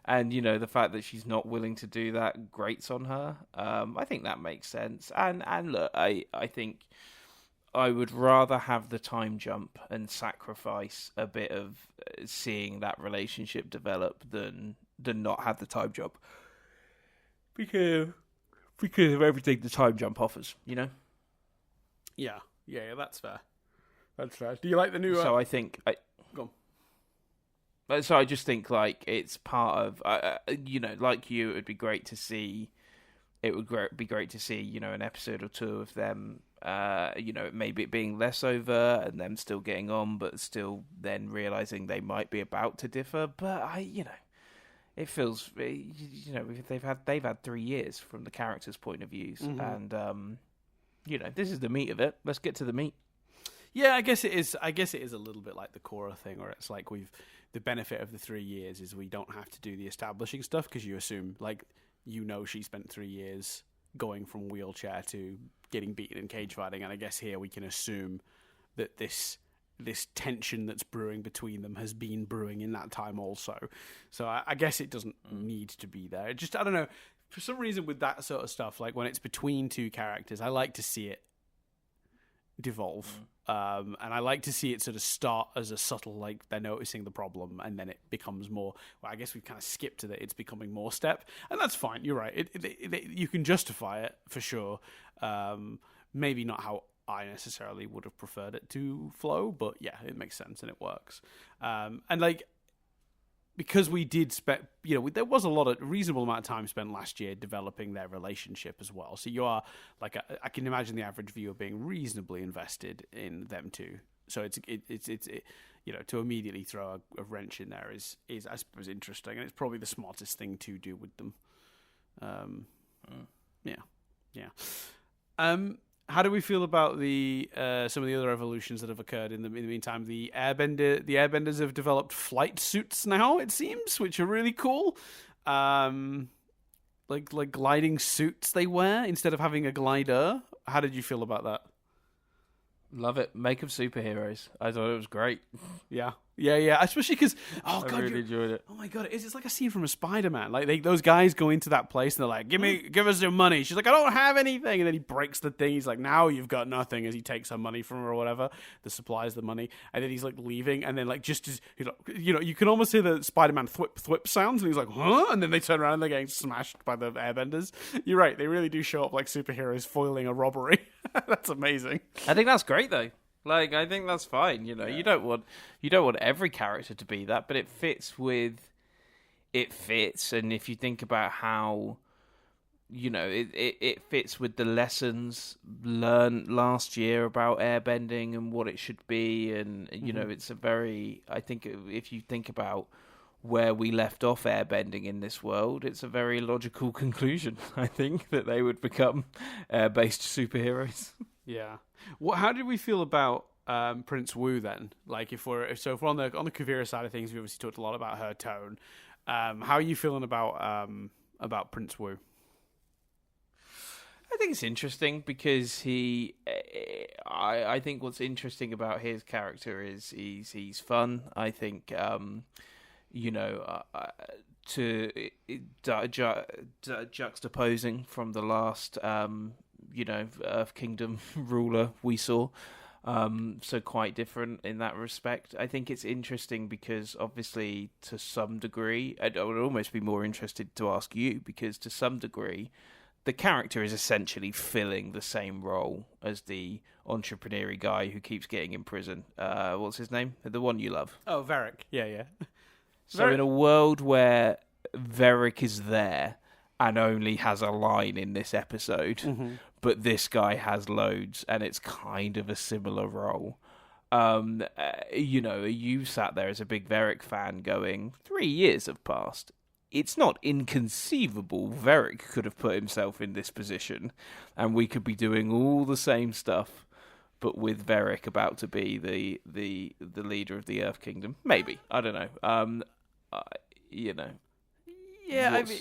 S2: And the fact that she's not willing to do that grates on her. I think that makes sense. And look, I think I would rather have the time jump and sacrifice a bit of seeing that relationship develop than not have the time jump. Because of everything the time jump offers,
S1: Yeah, that's fair. That's fair. Do you like the new...
S2: So I think...
S1: Go
S2: on. So I just think, like, it's part of... like you, it would be great to see... It would be great to see, an episode or two of them... maybe it being less over and them still getting on, but still then realizing they might be about to differ. But it feels, they've had 3 years from the characters' point of views, and this is the meat of it. Let's get to the meat.
S1: Yeah, I guess it is. I guess it is a little bit like the Korra thing, where it's like the benefit of the 3 years is we don't have to do the establishing stuff because you assume, like, she spent 3 years going from wheelchair to getting beaten in cage fighting, and I guess here we can assume that this tension that's brewing between them has been brewing in that time also. So I guess it doesn't need to be there. It just, I don't know, for some reason with that sort of stuff, like when it's between two characters, I like to see it devolve. And I like to see it sort of start as a subtle, like they're noticing the problem, and then it becomes more, well, I guess we've kind of skipped to that it's becoming more step, and that's fine. You're right. You can justify it for sure. Maybe not how I necessarily would have preferred it to flow, but yeah, it makes sense and it works. And like, because we did spend, there was a reasonable amount of time spent last year developing their relationship as well. So you are, like, I can imagine the average viewer being reasonably invested in them too. So it's to immediately throw a wrench in there is I suppose interesting, and it's probably the smartest thing to do with them. Yeah. How do we feel about the some of the other evolutions that have occurred in the meantime? The airbenders have developed flight suits now, it seems, which are really cool. Like gliding suits they wear instead of having a glider. How did you feel about that?
S2: Love it. Make of superheroes. I thought it was great.
S1: Yeah. Especially because, I
S2: really enjoyed it.
S1: Oh my god, it's like a scene from a Spider-Man. Like those guys go into that place and they're like, "Give us your money." She's like, "I don't have anything," and then he breaks the thing. He's like, "Now you've got nothing," as he takes her money from her or whatever, the supplies, the money, and then he's like leaving, and then like just as you can almost hear the Spider-Man thwip sounds, and he's like, "Huh?" And then they turn around and they're getting smashed by the airbenders. You're right, they really do show up like superheroes foiling a robbery. That's amazing.
S2: I think that's great though. Like, I think that's fine. You don't want every character to be that, but it fits. And if you think about how, it fits with the lessons learned last year about airbending and what it should be, and it's a very. I think if you think about where we left off airbending in this world, it's a very logical conclusion. I think that they would become air-based superheroes.
S1: Yeah. How did we feel about Prince Wu then? Like, if we're on the Kuvira side of things, we obviously talked a lot about her tone. How are you feeling about Prince Wu?
S2: I think it's interesting because I think what's interesting about his character is he's fun. I think juxtaposing from the last Earth Kingdom ruler we saw, so quite different in that respect. I think it's interesting because obviously to some degree, I would almost be more interested to ask you, because to some degree the character is essentially filling the same role as the entrepreneur-y guy who keeps getting in prison. What's his name? The one you love.
S1: Oh, Varric. Yeah.
S2: So in a world where Varric is there and only has a line in this episode, but this guy has loads, and it's kind of a similar role. You sat there as a big Varric fan going, 3 years have passed. It's not inconceivable Varric could have put himself in this position, and we could be doing all the same stuff. but with Varric about to be the leader of the Earth Kingdom. Maybe, I don't know. You know.
S1: Yeah, I mean,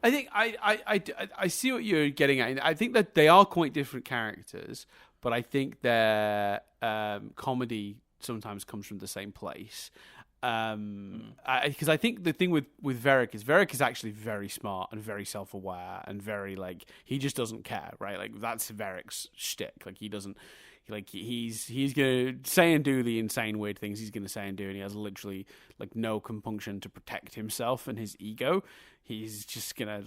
S1: I think I see what you're getting at. I think that they are quite different characters, but I think their comedy sometimes comes from the same place. Because I think the thing with Varric is actually very smart and very self-aware and very like he just doesn't care, right? Like that's Varric's shtick. Like he doesn't. Like he's gonna say and do the insane weird things he's gonna say and do, and he has literally like no compunction to protect himself and his ego. He's just gonna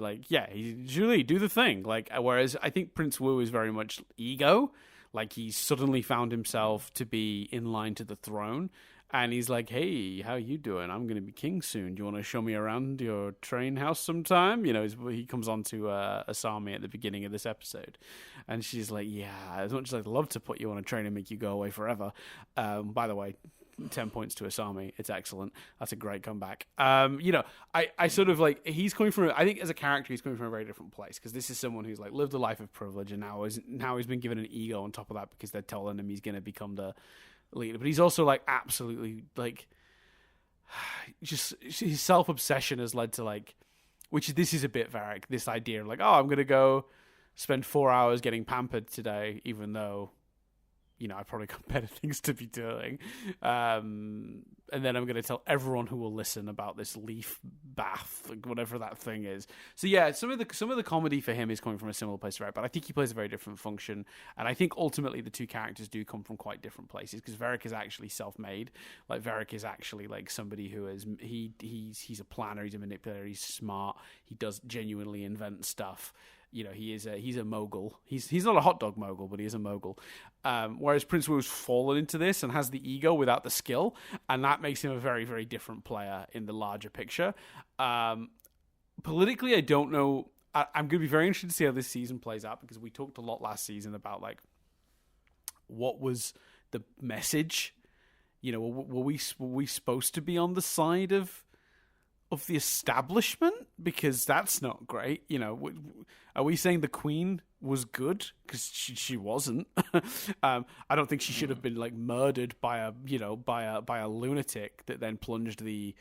S1: he's really do the thing. Like whereas I think Prince Wu is very much ego. Like he's suddenly found himself to be in line to the throne, and he's like, "Hey, how you doing? I'm gonna be king soon. Do you want to show me around your train house sometime?" You know, he comes on to Asami at the beginning of this episode, and she's like, "Yeah, as much as I'd love to put you on a train and make you go away forever." By the way, 10 points to Asami. It's excellent. That's a great comeback. You know, I sort of like he's coming from. I think as a character, he's coming from a very different place because this is someone who's like lived a life of privilege and now he's been given an ego on top of that because they're telling him he's going to become the leader. But he's also like absolutely like just his self-obsession has led to like, this is a bit Varric. This idea of like, oh, I'm going to go spend 4 hours getting pampered today, even though, you know, I probably got better things to be doing. And then I'm going to tell everyone who will listen about this leaf bath, like whatever that thing is. So yeah, some of the comedy for him is coming from a similar place, right? But I think he plays a very different function. And I think ultimately the two characters do come from quite different places because Varric is actually self-made. Like Varric is actually like somebody who is he's a planner, he's a manipulator, he's smart, he does genuinely invent stuff. You know, he's a mogul. He's not a hot dog mogul, but he is a mogul. Whereas Prince Wu's fallen into this and has the ego without the skill, and that makes him a very, very different player in the larger picture. Politically, I don't know. I'm going to be very interested to see how this season plays out because we talked a lot last season about like what was the message. You know, were we supposed to be on the side of the establishment, because that's not great. You know, are we saying the Queen was good? Because she wasn't. I don't think she should have been like murdered by a lunatic that then plunged the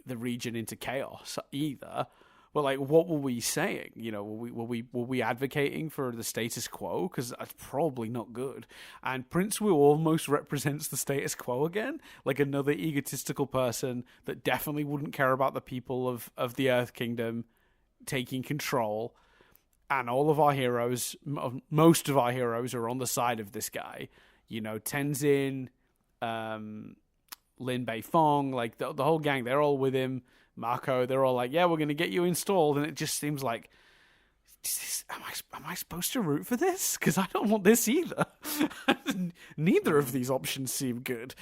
S1: region into chaos either. But like, what were we saying? You know, were we advocating for the status quo? Because that's probably not good. And Prince Wu almost represents the status quo again, like another egotistical person that definitely wouldn't care about the people of the Earth Kingdom taking control. And all of our heroes, most of our heroes, are on the side of this guy. You know, Tenzin, Lin Beifong, like the whole gang, they're all with him. Marco, they're all like, yeah, we're going to get you installed. And it just seems like, am I supposed to root for this? Because I don't want this either. Neither of these options seem good.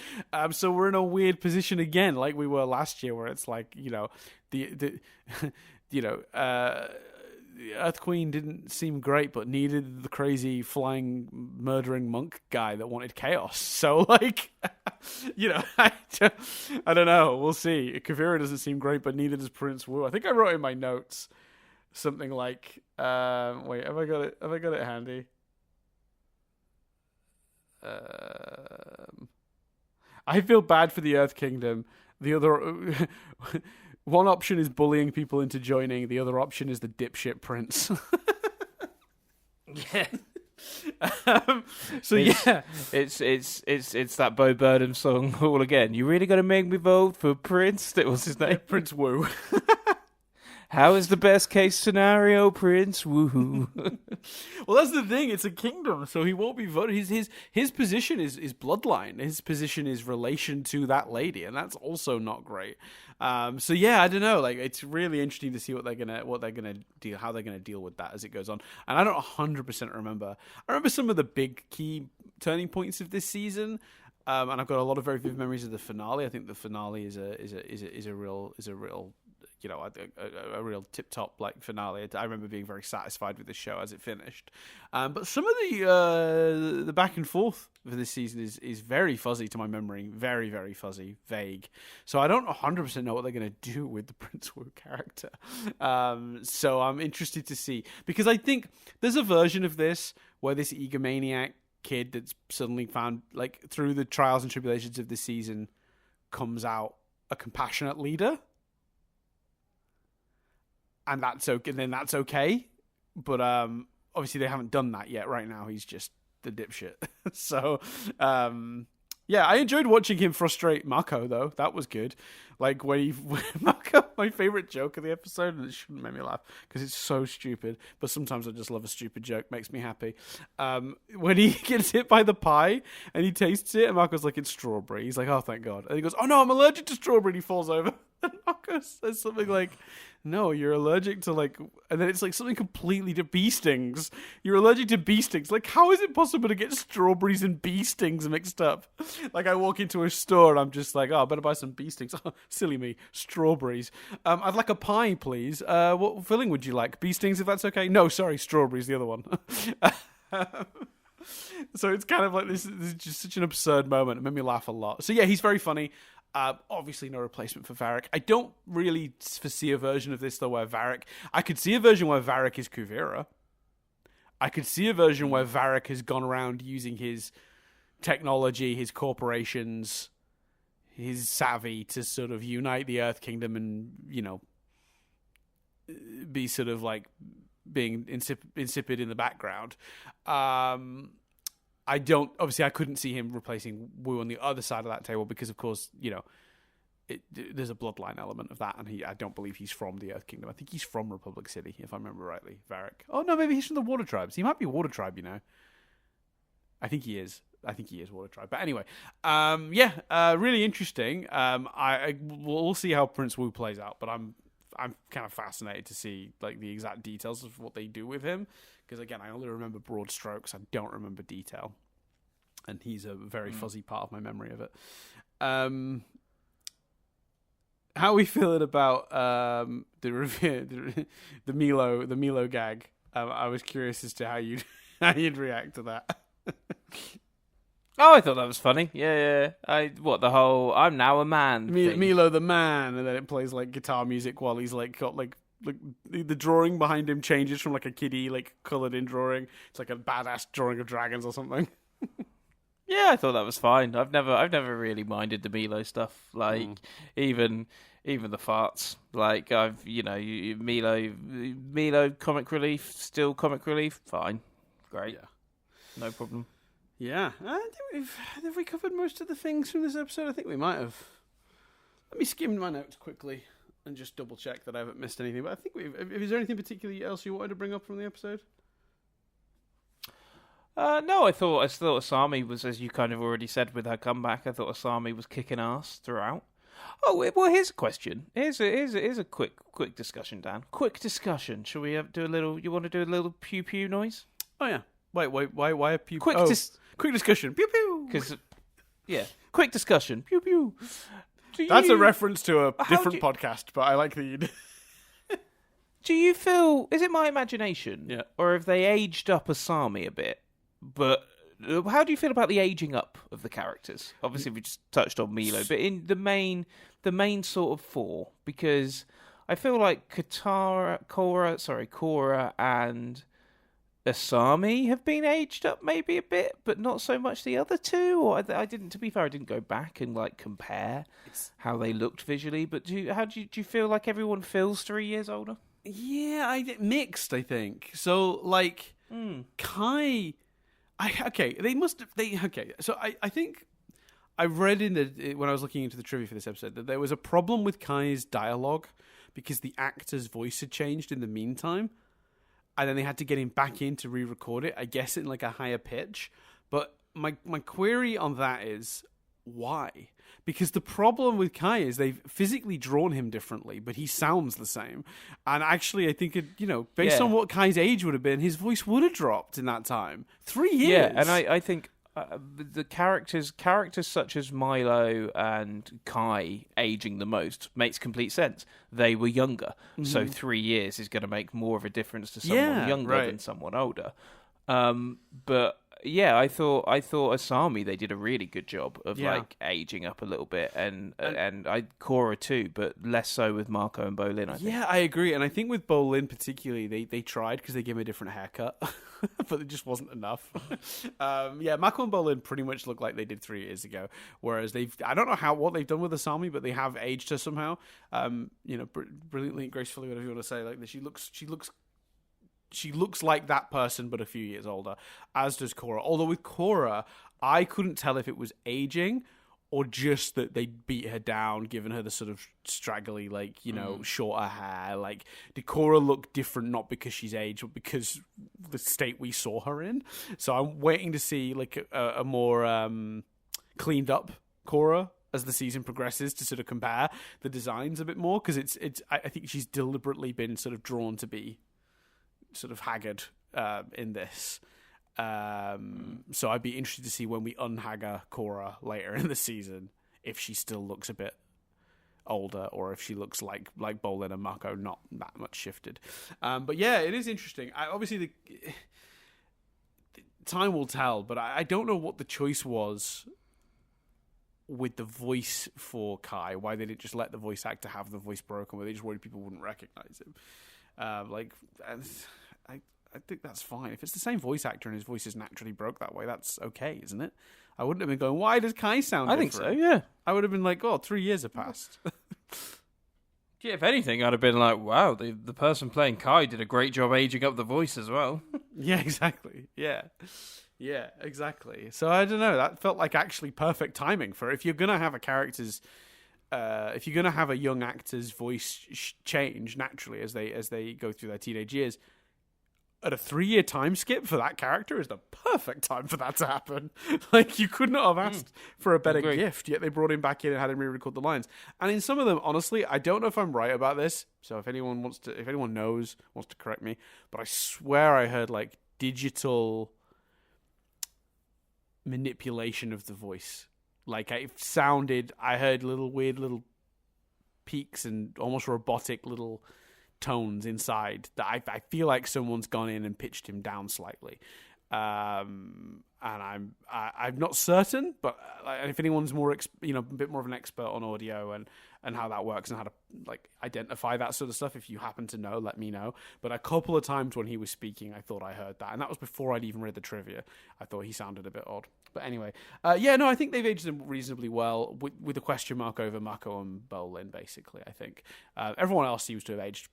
S1: So we're in a weird position again, like we were last year, where it's like, you know, the Earth Queen didn't seem great, but needed the crazy flying murdering monk guy that wanted chaos. So like, you know, I don't know. We'll see. Kavira doesn't seem great, but neither does Prince Wu. I think I wrote in my notes something like, wait, have I got it? Have I got it handy? I feel bad for the Earth Kingdom. The other. One option is bullying people into joining. The other option is the dipshit prince.
S2: Yeah.
S1: So
S2: it's that Bo Burnham song all again. You really got to make me vote for Prince. That was his name,
S1: Prince Wu.
S2: How is the best case scenario, Prince Wu?
S1: Well, that's the thing. It's a kingdom, so he won't be voted. His position is bloodline. His position is relation to that lady, and that's also not great. So yeah, I don't know. Like, it's really interesting to see how they're gonna deal with that as it goes on. And I don't 100% remember. I remember some of the big key turning points of this season. And I've got a lot of very vivid memories of the finale. I think the finale is a real you know, a real tip-top like finale. I remember being very satisfied with the show as it finished. But some of the back and forth for this season is very fuzzy to my memory. Very, very fuzzy, vague. So I don't 100% know what they're going to do with the Prince Wu character. So I'm interested to see. Because I think there's a version of this where this egomaniac kid that's suddenly found, like, through the trials and tribulations of this season, comes out a compassionate leader. And that's okay. Then that's okay. But obviously they haven't done that yet. Right now, he's just the dipshit. So, yeah, I enjoyed watching him frustrate Mako, though. That was good. Like, when Mako, my favorite joke of the episode, and it shouldn't make me laugh because it's so stupid, but sometimes I just love a stupid joke. Makes me happy. When he gets hit by the pie and he tastes it, and Mako's like, it's strawberry. He's like, oh, thank God. And he goes, oh, no, I'm allergic to strawberry. And he falls over. And Mako says something like, no, you're allergic to, like, and then it's like something completely to bee stings. You're allergic to bee stings. Like, how is it possible to get strawberries and bee stings mixed up? Like, I walk into a store and I'm just like, oh, I better buy some bee stings. Oh, silly me, strawberries. I'd like a pie, please. What filling would you like? Bee stings, if that's okay? No, sorry, strawberries, the other one. So it's kind of like this is just such an absurd moment. It made me laugh a lot. So yeah, he's very funny. Obviously no replacement for Varric. I don't really foresee a version of this, though, where Varric... I could see a version where Varric is Kuvira. I could see a version where Varric has gone around using his technology, his corporations, his savvy to sort of unite the Earth Kingdom and, you know, be sort of like being insipid in the background. I couldn't see him replacing Wu on the other side of that table because, of course, you know, there's a bloodline element of that, and I don't believe he's from the Earth Kingdom. I think he's from Republic City, if I remember rightly, Varric. Oh, no, maybe he's from the Water Tribes. He might be Water Tribe, you know. I think he is Water Tribe. But anyway, really interesting. We'll see how Prince Wu plays out, but I'm kind of fascinated to see, like, the exact details of what they do with him. Because, again, I only remember broad strokes. I don't remember detail. And he's a very fuzzy part of my memory of it. How are we feeling about the Milo gag? I was curious as to how you'd react to that.
S2: Oh, I thought that was funny. Yeah. I'm now a man thing.
S1: Milo the man, and then it plays, like, guitar music while he's, like, got, like the drawing behind him changes from, like, a kiddie, like, coloured in drawing. It's like a badass drawing of dragons or something.
S2: Yeah, I thought that was fine. I've never really minded the Milo stuff. Like, even the farts. Like, Milo comic relief, still comic relief, fine. Great.
S1: Yeah.
S2: No problem.
S1: Yeah. Have we covered most of the things from this episode? I think we might have. Let me skim my notes quickly and just double check that I haven't missed anything. But I think is there anything particularly else you wanted to bring up from the episode?
S2: No, I thought Asami was, as you kind of already said with her comeback, I thought Asami was kicking ass throughout. Oh, well, here's a question. Here's a quick discussion, Dan. Quick discussion. Shall we do a little? You want to do a little pew pew noise?
S1: Oh yeah. Wait. Why a pew?
S2: Quick
S1: discussion. Pew pew.
S2: Because quick discussion. Pew pew.
S1: That's a reference to a different podcast, but I like the.
S2: Do you feel? Is it my imagination?
S1: Yeah.
S2: Or have they aged up Asami a bit? But how do you feel about the aging up of the characters? Obviously, we just touched on Milo, but in the main sort of four, because I feel like Korra, and Asami have been aged up maybe a bit, but not so much the other two. Or I didn't. To be fair, I didn't go back and like compare how they looked visually. But do you feel like everyone feels 3 years older?
S1: Yeah, mixed. I think so. Like Kai. So I think I read when I was looking into the trivia for this episode that there was a problem with Kai's dialogue because the actor's voice had changed in the meantime, and then they had to get him back in to re-record it. I guess in like a higher pitch. But my query on that is why? Because the problem with Kai is they've physically drawn him differently, but he sounds the same. And actually, I think based on what Kai's age would have been, his voice would have dropped in that time. 3 years.
S2: Yeah, and I think the characters such as Milo and Kai aging the most makes complete sense. They were younger, so 3 years is going to make more of a difference to someone younger than someone older. But Yeah, I thought Asami, they did a really good job of
S1: Yeah.
S2: like aging up a little bit, and Korra too, but less so with Marco and Bolin. I think.
S1: Yeah, I agree, and I think with Bolin particularly, they tried because they gave him a different haircut, but it just wasn't enough. Yeah, Mako and Bolin pretty much look like they did 3 years ago, whereas I don't know what they've done with Asami, but they have aged her somehow. Brilliantly, gracefully, whatever you want to say. Like she looks like that person, but a few years older, as does Korra. Although with Korra, I couldn't tell if it was aging or just that they beat her down, given her the sort of straggly, shorter hair. Like, did Korra look different not because she's aged, but because the state we saw her in? So I'm waiting to see like a more cleaned up Korra as the season progresses to sort of compare the designs a bit more, because I think she's deliberately been sort of drawn to be sort of haggard in this. So I'd be interested to see when we unhagger Korra later in the season if she still looks a bit older or if she looks like Bolin and Mako, not that much shifted. But yeah, it is interesting. Obviously, the time will tell, but I don't know what the choice was with the voice for Kai. Why they didn't just let the voice actor have the voice broken, where they just worried people wouldn't recognize him. I think that's fine. If it's the same voice actor and his voice is naturally broke that way, that's okay, isn't it? I wouldn't have been going, why does Kai sound different?
S2: I think so, yeah.
S1: I would have been like, 3 years have passed.
S2: Yeah, if anything, I'd have been like, wow, the person playing Kai did a great job aging up the voice as well.
S1: Yeah, exactly. Yeah, exactly. So I don't know. That felt like actually perfect timing for if you're going to have if you're going to have a young actor's voice change naturally as they go through their teenage years, at a 3-year time skip for that character is the perfect time for that to happen. Like, you could not have asked for a better gift, yet they brought him back in and had him re-record the lines. And in some of them, honestly, I don't know if I'm right about this, so if anyone wants to correct me, but I swear I heard like digital manipulation of the voice. Like, I heard weird little peaks and almost robotic little tones inside that I feel like someone's gone in and pitched him down slightly, and I'm not certain, but if anyone's more a bit more of an expert on audio and how that works and how to like identify that sort of stuff, if you happen to know, let me know. But a couple of times when he was speaking, I thought I heard that, and that was before I'd even read the trivia. I thought he sounded a bit odd. But anyway, I think they've aged him reasonably well, with a question mark over Mako and Bolin, basically. I think everyone else seems to have aged,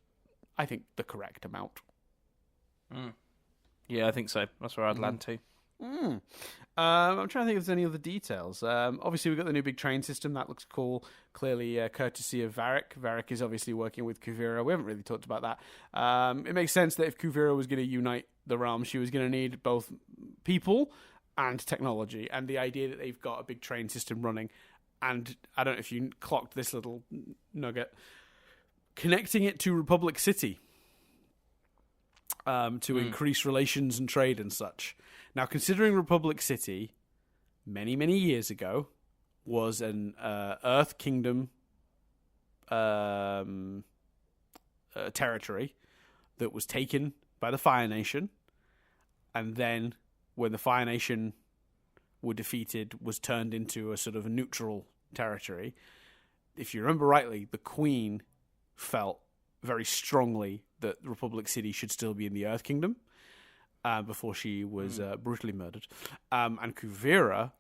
S1: I think, the correct amount.
S2: Yeah, I think so. That's where I'd land to.
S1: I'm trying to think if there's any other details. Obviously, we've got the new big train system. That looks cool. Clearly, courtesy of Varric. Varric is obviously working with Kuvira. We haven't really talked about that. It makes sense that if Kuvira was going to unite the realm, she was going to need both people and technology. And the idea that they've got a big train system running, and I don't know if you clocked this little nugget, connecting it to Republic City to increase relations and trade and such. Now, considering Republic City, many, many years ago, was an Earth Kingdom territory that was taken by the Fire Nation, and then when the Fire Nation were defeated, was turned into a sort of a neutral territory. If you remember rightly, the Queen felt very strongly that Republic City should still be in the Earth Kingdom before she was brutally murdered. And Kuvira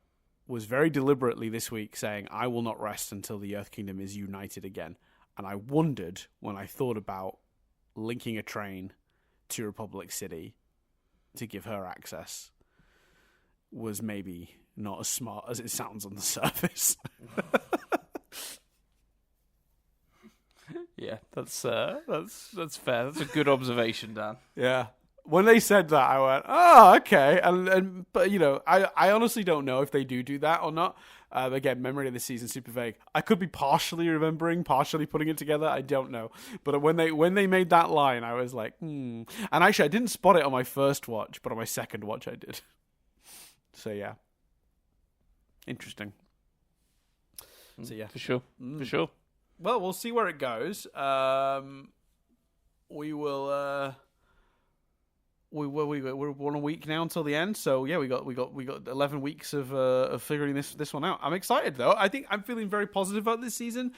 S1: was very deliberately this week saying, I will not rest until the Earth Kingdom is united again. And I wondered, when I thought about linking a train to Republic City to give her access, was maybe not as smart as it sounds on the surface.
S2: Yeah, that's fair. That's a good observation, Dan.
S1: Yeah. When they said that, I went, oh, okay. But I honestly don't know if they do that or not. Again, memory of the season super vague. I could be partially remembering, partially putting it together. I don't know. But when they made that line, I was like, And actually, I didn't spot it on my first watch, but on my second watch, I did. So yeah, interesting. So yeah,
S2: for sure.
S1: Well, we'll see where it goes. We will we're on a week now until the end, so yeah, we got 11 weeks of figuring this one out. I'm excited though. I think I'm feeling very positive about this season.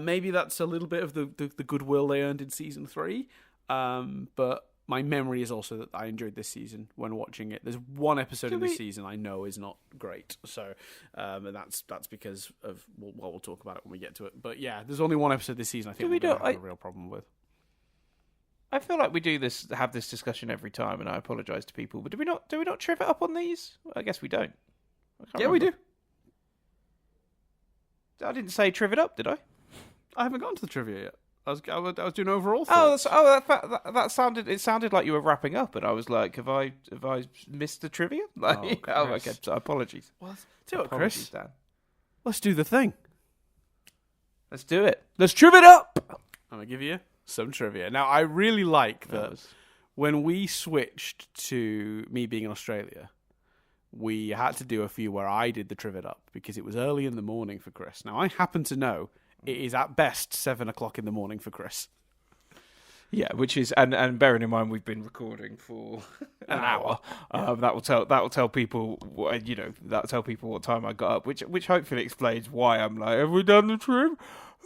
S1: Maybe that's a little bit of the goodwill they earned in season 3, but my memory is also that I enjoyed this season when watching it. There's one episode in this season I know is not great, so and that's because of we'll talk about it when we get to it. But yeah, there's only one episode this season I think we're going to have a real problem with.
S2: I feel like we have this discussion every time, and I apologise to people. But do we not triv it up on these? I guess we don't.
S1: Yeah, we do.
S2: I didn't say triv it up, did I?
S1: I haven't gotten to the trivia yet. I was doing overall thoughts.
S2: That sounded like you were wrapping up, and I was like, have I missed the trivia? Like, okay, so apologies.
S1: Well, do it, Chris.
S2: Dan.
S1: Let's do the thing.
S2: Let's do it. Let's triv it up.
S1: I'm gonna give you some trivia. Now, I really like that when we switched to me being in Australia, we had to do a few where I did the triv up because it was early in the morning for Chris. Now, I happen to know it is at best 7 o'clock in the morning for Chris.
S2: Yeah, which is and bearing in mind we've been recording for an hour. That will tell people that'll tell people what time I got up, which hopefully explains why I'm like, have we done the triv?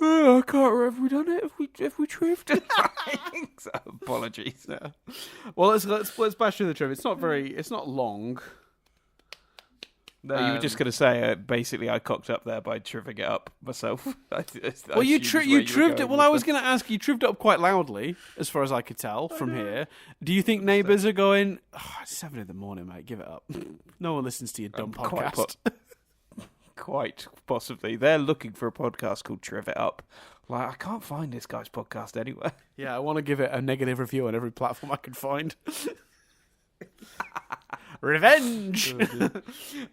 S2: I can't remember if we done it. If we trived. So, apologies.
S1: Yeah. Well, let's bash through the triv. It's not long.
S2: No, you were just going to say, basically, I cocked up there by triving it up myself.
S1: Well, you trived it. Well, I was going to ask, you trived it up quite loudly, as far as I could tell from here. Do you think neighbours are going, it's 7 in the morning, mate, give it up. No one listens to your dumb podcast.
S2: Quite possibly. They're looking for a podcast called Triv It Up. Like, I can't find this guy's podcast anywhere.
S1: Yeah, I want to give it a negative review on every platform I can find. Revenge!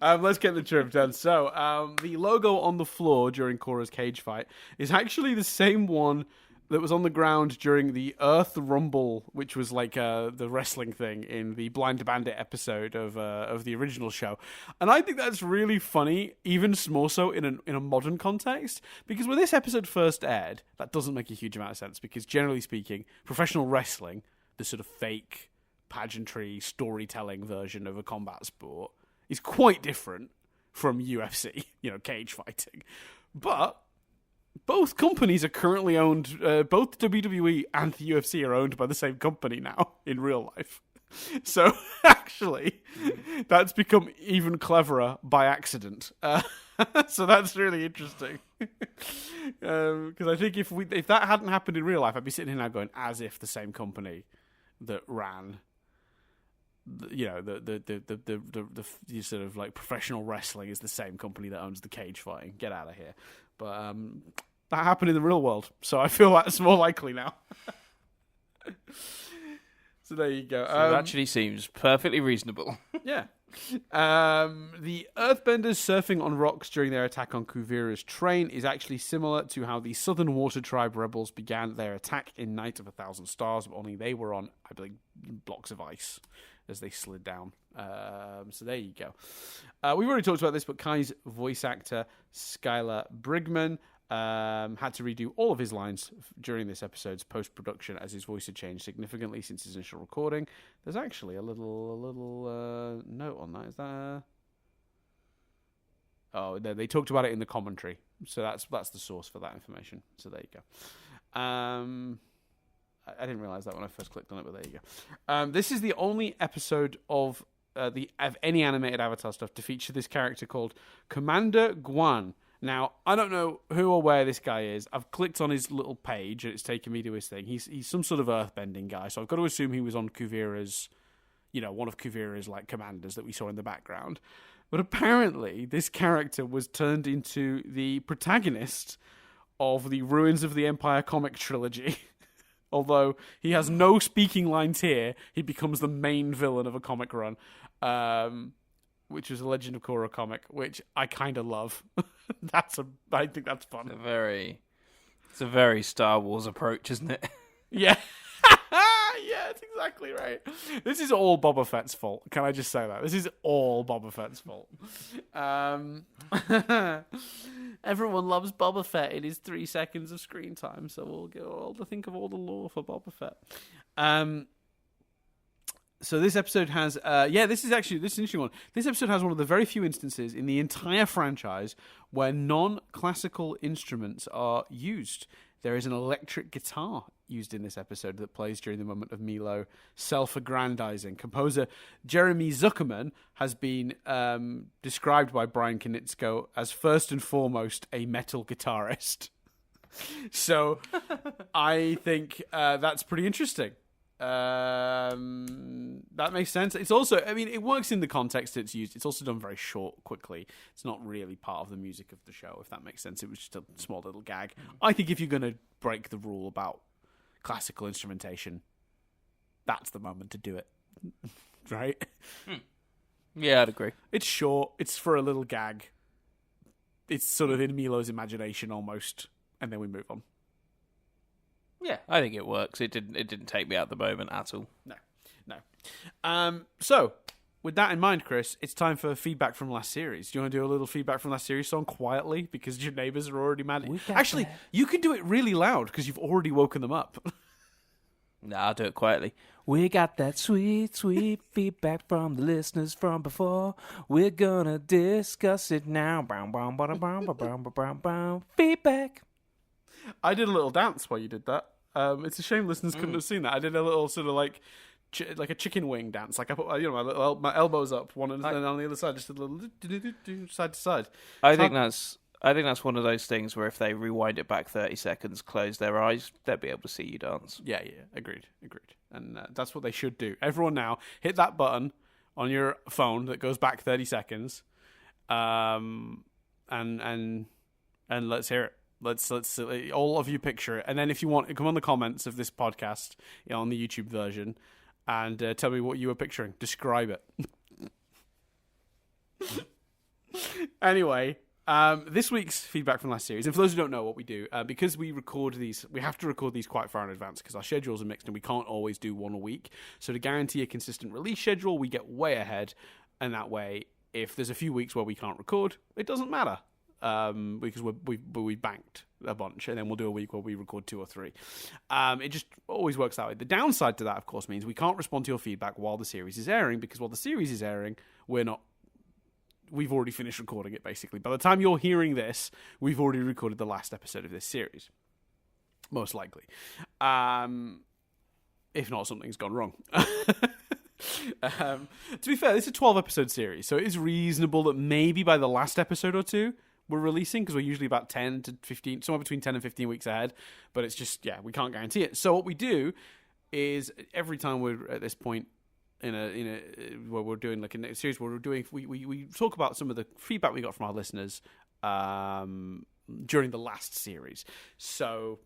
S1: Let's get the trip done. So, the logo on the floor during Korra's cage fight is actually the same one that was on the ground during the Earth Rumble, which was like the wrestling thing in the Blind Bandit episode of the original show. And I think that's really funny, even more so in a modern context, because when this episode first aired, that doesn't make a huge amount of sense, because generally speaking, professional wrestling, the sort of fake pageantry storytelling version of a combat sport, is quite different from UFC, cage fighting. But both companies are currently owned, both WWE and the UFC are owned by the same company now in real life. So actually, that's become even cleverer by accident. So that's really interesting. Because I think if that hadn't happened in real life, I'd be sitting here now going, as if the same company that ran the sort of like professional wrestling is the same company that owns the cage fighting. Get out of here. But that happened in the real world, so I feel that's more likely now. So there you go.
S2: So it actually seems perfectly reasonable.
S1: Yeah. The Earthbenders surfing on rocks during their attack on Kuvira's train is actually similar to how the Southern Water Tribe rebels began their attack in Night of 1,000 Stars, but only they were on, I believe, blocks of ice as they slid down. So there you go. We've already talked about this, but Kai's voice actor, Skylar Brigman, had to redo all of his lines during this episode's post-production as his voice had changed significantly since his initial recording. There's actually a little note on that. Is that? Oh, they talked about it in the commentary, so that's the source for that information. So there you go. I didn't realize that when I first clicked on it, but there you go. This is the only episode of any animated Avatar stuff to feature this character called Commander Guan. Now, I don't know who or where this guy is. I've clicked on his little page, and it's taken me to his thing. He's some sort of earthbending guy, so I've got to assume he was on Kuvira's, one of Kuvira's like commanders that we saw in the background. But apparently, this character was turned into the protagonist of the Ruins of the Empire comic trilogy. Although he has no speaking lines here, he becomes the main villain of a comic run, which was a Legend of Korra comic, which I kind of love. I think that's fun.
S2: It's a very Star Wars approach, isn't it?
S1: Yeah. Yeah, that's exactly right. This is all Boba Fett's fault. Can I just say that? This is all Boba Fett's fault. Everyone loves Boba Fett in his 3 seconds of screen time, so we'll go all to think of all the lore for Boba Fett. So this episode has, this is an interesting one. This episode has one of the very few instances in the entire franchise where non-classical instruments are used. There is an electric guitar used in this episode that plays during the moment of Milo self-aggrandizing. Composer Jeremy Zuckerman has been described by Brian Konietzko as first and foremost a metal guitarist. So I think that's pretty interesting. That makes sense. It's also, I mean, it works in the context it's used. It's also done very short, quickly. It's not really part of the music of the show, if that makes sense. It was just a small little gag. I think if you're going to break the rule about classical instrumentation, that's the moment to do it. Right?
S2: Yeah, I'd agree.
S1: It's short. It's for a little gag. It's sort of in Milo's imagination almost, and then we move on.
S2: Yeah, I think it works. It didn't take me out the moment at all.
S1: No. So, with that in mind, Chris, it's time for feedback from last series. Do you want to do a little feedback from last series song quietly because your neighbours are already mad? Actually, you can do it really loud because you've already woken them up.
S2: No, I'll do it quietly. We got that sweet, sweet feedback from the listeners from before. We're gonna discuss it now. Feedback.
S1: I did a little dance while you did that. It's a shame listeners couldn't have seen that. I did a little sort of like a chicken wing dance. Like I put my elbows up, one and then on the other side, just a little side to side.
S2: I think that's one of those things where if they rewind it back 30 seconds, close their eyes, they'll be able to see you dance.
S1: Yeah, agreed. And that's what they should do. Everyone now, hit that button on your phone that goes back 30 seconds, and let's hear it. Let's all of you picture it, and then if you want, come on the comments of this podcast on the YouTube version, and tell me what you were picturing. Describe it. Anyway, this week's feedback from last series, and for those who don't know what we do, because we have to record these quite far in advance because our schedules are mixed and we can't always do one a week. So to guarantee a consistent release schedule, we get way ahead, and that way, if there's a few weeks where we can't record, it doesn't matter. Because we banked a bunch, and then we'll do a week where we record 2 or 3. It just always works that way. The downside to that, of course, means we can't respond to your feedback while the series is airing, because while the series is airing, we've already finished recording it, basically. By the time you're hearing this, we've already recorded the last episode of this series. Most likely. If not, something's gone wrong. To be fair, this is a 12-episode series, so it is reasonable that maybe by the last episode or 2 we're releasing, because we're usually about 10 to 15, somewhere between 10 and 15 weeks ahead, but it's just, we can't guarantee it. So what we do is every time we're at this point in a where we're doing like a series where we're doing, we talk about some of the feedback we got from our listeners during the last series. So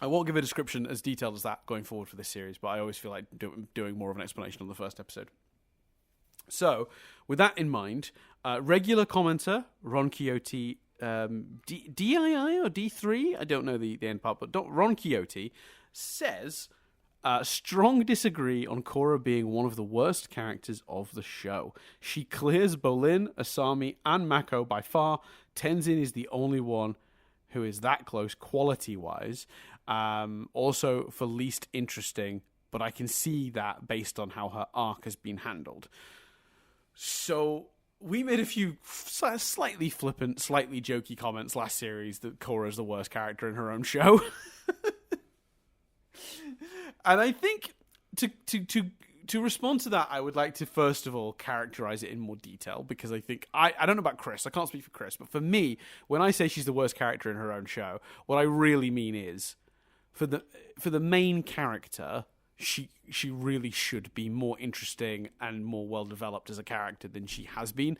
S1: I won't give a description as detailed as that going forward for this series, but I always feel like doing more of an explanation on the first episode. So, with that in mind, regular commenter Ron Quixote, DII or D3? I don't know the end part, but Ron Quixote says, strong disagree on Korra being one of the worst characters of the show. She clears Bolin, Asami, and Mako by far. Tenzin is the only one who is that close quality-wise. Also for least interesting, but I can see that based on how her arc has been handled. So we made a few slightly flippant, slightly jokey comments last series that Korra is the worst character in her own show. And I think to respond to that, I would like to first of all characterize it in more detail, because I think I don't know about Chris, I can't speak for Chris, but for me, when I say she's the worst character in her own show, what I really mean is for the main character, she really should be more interesting and more well developed as a character than she has been.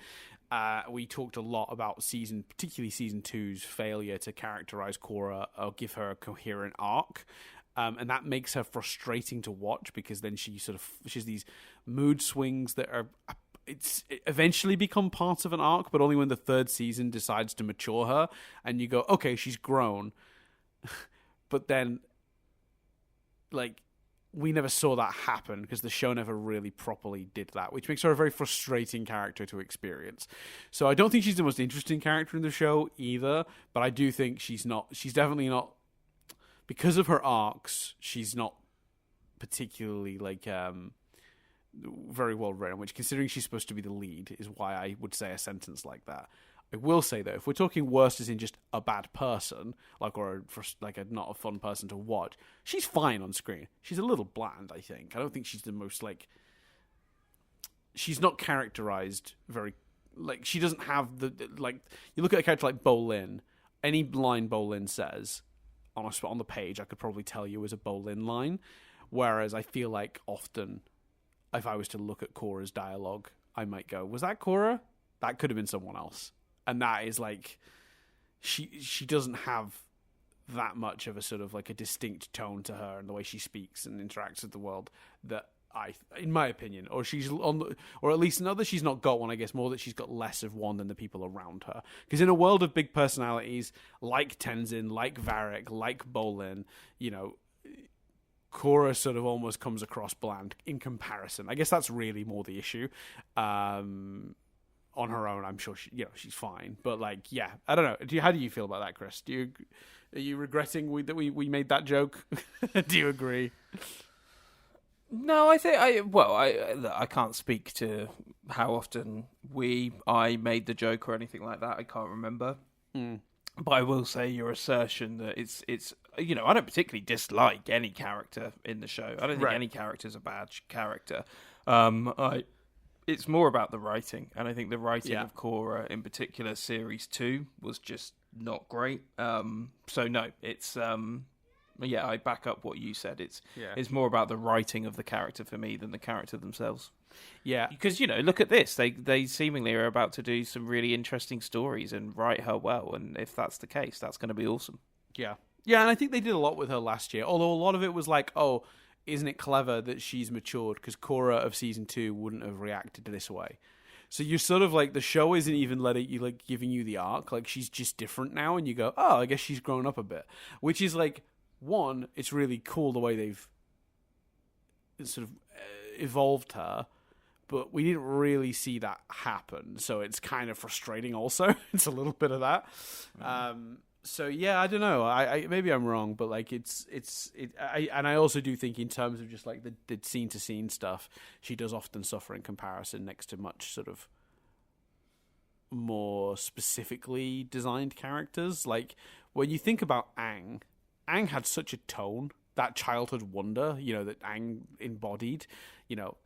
S1: We talked a lot about particularly season 2's failure to characterize Korra or give her a coherent arc. And that makes her frustrating to watch, because then she has these mood swings that it eventually become part of an arc, but only when the 3rd season decides to mature her, and you go, okay, she's grown. But then, like, we never saw that happen because the show never really properly did that, which makes her a very frustrating character to experience. So I don't think she's the most interesting character in the show either, but I do think she's definitely not, because of her arcs, she's not particularly like very well written, which, considering she's supposed to be the lead, is why I would say a sentence like that. I will say, though, if we're talking worst as in just a bad person, or a not a fun person to watch, she's fine on screen. She's a little bland, I think. I don't think she's the most, she's not characterized very, she doesn't have the, you look at a character like Bolin, any line Bolin says on the page, I could probably tell you is a Bolin line, whereas I feel like often, if I was to look at Korra's dialogue, I might go, was that Korra? That could have been someone else. And that is she doesn't have that much of a sort of a distinct tone to her and the way she speaks and interacts with the world that in my opinion, or at least not that she's not got one, I guess more that she's got less of one than the people around her. Because in a world of big personalities like Tenzin, like Varric, like Bolin, Korra sort of almost comes across bland in comparison. I guess that's really more the issue. On her own, I'm sure she's fine. But I don't know. How do you feel about that, Chris? Are you regretting that we made that joke? Do you agree?
S2: No, I think I can't speak to how often I made the joke or anything like that. I can't remember. But I will say your assertion that it's I don't particularly dislike any character in the show. I don't think any character is a bad character. It's more about the writing, and I think the writing of Korra, in particular, Series 2, was just not great. So no, it's I back up what you said. It's more about the writing of the character for me than the character themselves.
S1: Yeah,
S2: because look at this. They seemingly are about to do some really interesting stories and write her well, and if that's the case, that's going to be awesome.
S1: Yeah, and I think they did a lot with her last year. Although a lot of it was isn't it clever that she's matured? Because Korra of season 2 wouldn't have reacted this way. So you're sort of the show isn't even letting you giving you the arc. She's just different now, and you go, oh, I guess she's grown up a bit. Which is one, it's really cool the way they've sort of evolved her, but we didn't really see that happen. So it's kind of frustrating. Also, it's a little bit of that. So yeah, I don't know. I maybe I'm wrong, but and I also do think in terms of just the scene to scene stuff, she does often suffer in comparison next to much sort of more specifically designed characters. When you think about Aang had such a tone, that childhood wonder, that Aang embodied,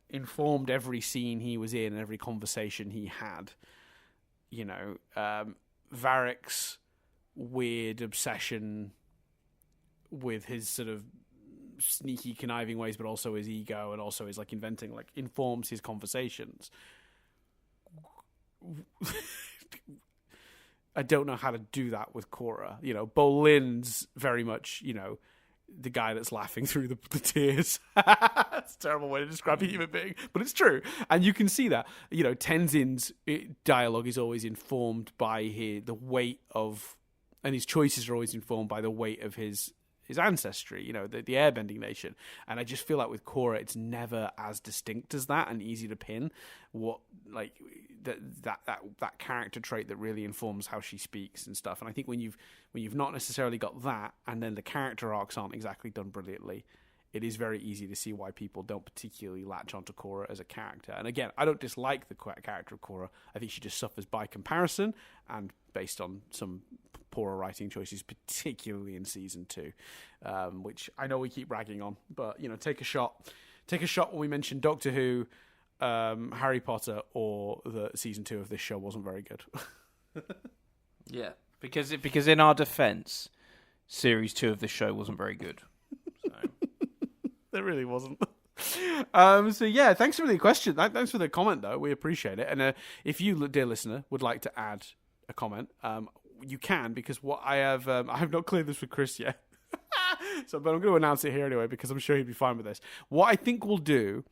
S1: informed every scene he was in and every conversation he had. Varric's weird obsession with his sort of sneaky conniving ways, but also his ego and also his inventing informs his conversations. I don't know how to do that with Korra. Bolin's very much the guy that's laughing through the tears. That's a terrible way to describe a human being, but it's true. And you can see that. Tenzin's dialogue is always informed by the weight of, and his choices are always informed by the weight of his ancestry, the airbending nation. And I just feel with Korra, it's never as distinct as that and easy to pin what that character trait that really informs how she speaks and stuff. And I think when you've not necessarily got that, and then the character arcs aren't exactly done brilliantly, it is very easy to see why people don't particularly latch onto Korra as a character. And again, I don't dislike the character of Korra. I think she just suffers by comparison and based on some poorer writing choices, particularly in season 2, which I know we keep ragging on. But take a shot when we mention Doctor Who, Harry Potter, or the season 2 of this show wasn't very good.
S2: Yeah, because in our defence, series 2 of this show wasn't very good. So.
S1: It really wasn't. So yeah, thanks for the question. Thanks for the comment, though. We appreciate it. And if you, dear listener, would like to add a comment, you can, because what I have not cleared this with Chris yet. But I'm going to announce it here anyway, because I'm sure he'd be fine with this. What I think we'll do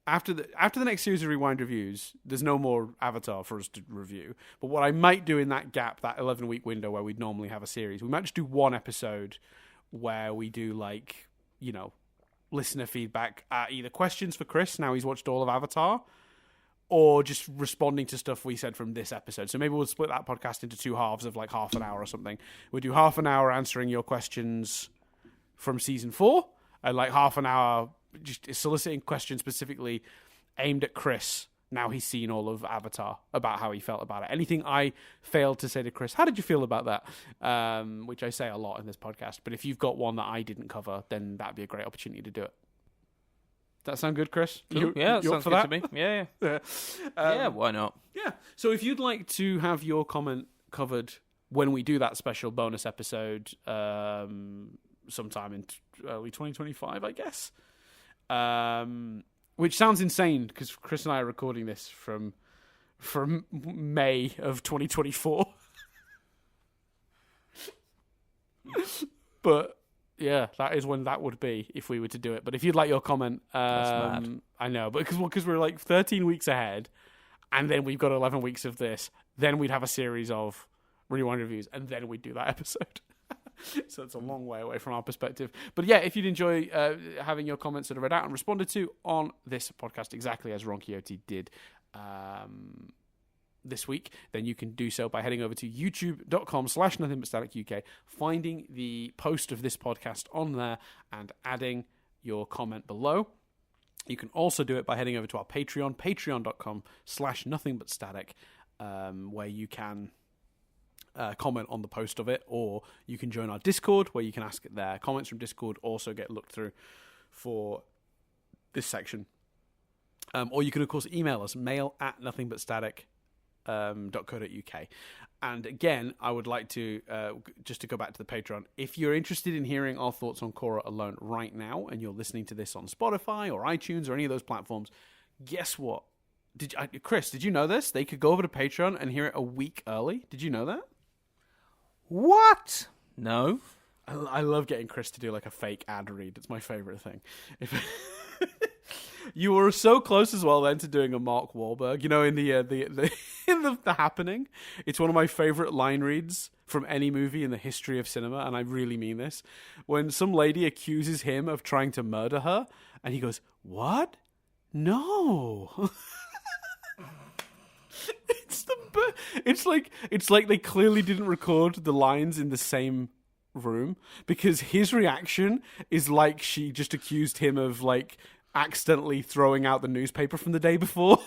S1: after the next series of Rewind reviews, there's no more Avatar for us to review. But what I might do in that gap, that 11-week window where we'd normally have a series, we might just do one episode where we do listener feedback, either questions for Chris now he's watched all of Avatar, or just responding to stuff we said from this episode. So maybe we'll split that podcast into 2 halves of half an hour or something. We'll do half an hour answering your questions from season 4, and half an hour just soliciting questions specifically aimed at Chris. Now he's seen all of Avatar, about how he felt about it. Anything I failed to say to Chris, how did you feel about that? Which I say a lot in this podcast. But if you've got one that I didn't cover, then that'd be a great opportunity to do it. Does that sound good, Chris?
S2: Cool. Yeah, that sounds good to me. Yeah. Yeah, why not?
S1: Yeah. So if you'd like to have your comment covered when we do that special bonus episode sometime in early 2025, I guess. Which sounds insane because Chris and I are recording this from May of 2024. But yeah, that is when that would be if we were to do it. But if you'd like your comment,
S2: That's mad.
S1: I know, but because we're like 13 weeks ahead, and then we've got 11 weeks of this, then we'd have a series of rewind reviews, and then we'd do that episode. So it's a long way away from our perspective. But yeah, if you'd enjoy having your comments sort of read out and responded to on this podcast, exactly as Ron Quixote did this week, then you can do so by heading over to youtube.com/nothingbutstaticuk, finding the post of this podcast on there and adding your comment below. You can also do it by heading over to our Patreon, patreon.com/nothingbutstatic, where you can comment on the post of it, or you can join our Discord where you can ask it there. Comments from Discord also get looked through for this section. Or you can, of course, email us, mail@nothingbutstatic.co.uk. And again, I would like to, just to go back to the Patreon, if you're interested in hearing our thoughts on Korra alone right now, and you're listening to this on Spotify or iTunes or any of those platforms, guess what? Chris, did you know this? They could go over to Patreon and hear it a week early. Did you know that?
S2: What? No.
S1: I love getting Chris to do like a fake ad read. It's my favorite thing. You were so close as well then to doing a Mark Wahlberg. You know, in the in the Happening, it's one of my favorite line reads from any movie in the history of cinema, and I really mean this. When some lady accuses him of trying to murder her, and he goes, "What? No." It's like they clearly didn't record the lines in the same room, because his reaction is like she just accused him of like accidentally throwing out the newspaper from the day before.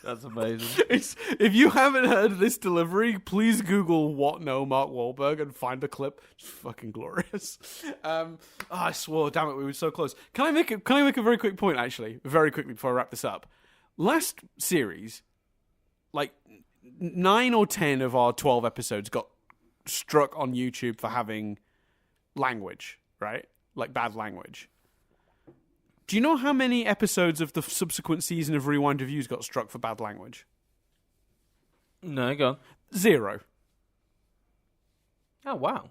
S2: That's amazing.
S1: If you haven't heard this delivery, please Google "What No Mark Wahlberg" and find the clip. It's fucking glorious. I swore, damn it, we were so close. Can I make a very quick point, actually, very quickly before I wrap this up? Last series, like 9 or 10 of our 12 episodes got struck on YouTube for having language, right? Like bad language. Do you know how many episodes of the subsequent season of Rewind Reviews got struck for bad language?
S2: No, go on.
S1: 0.
S2: Oh, wow.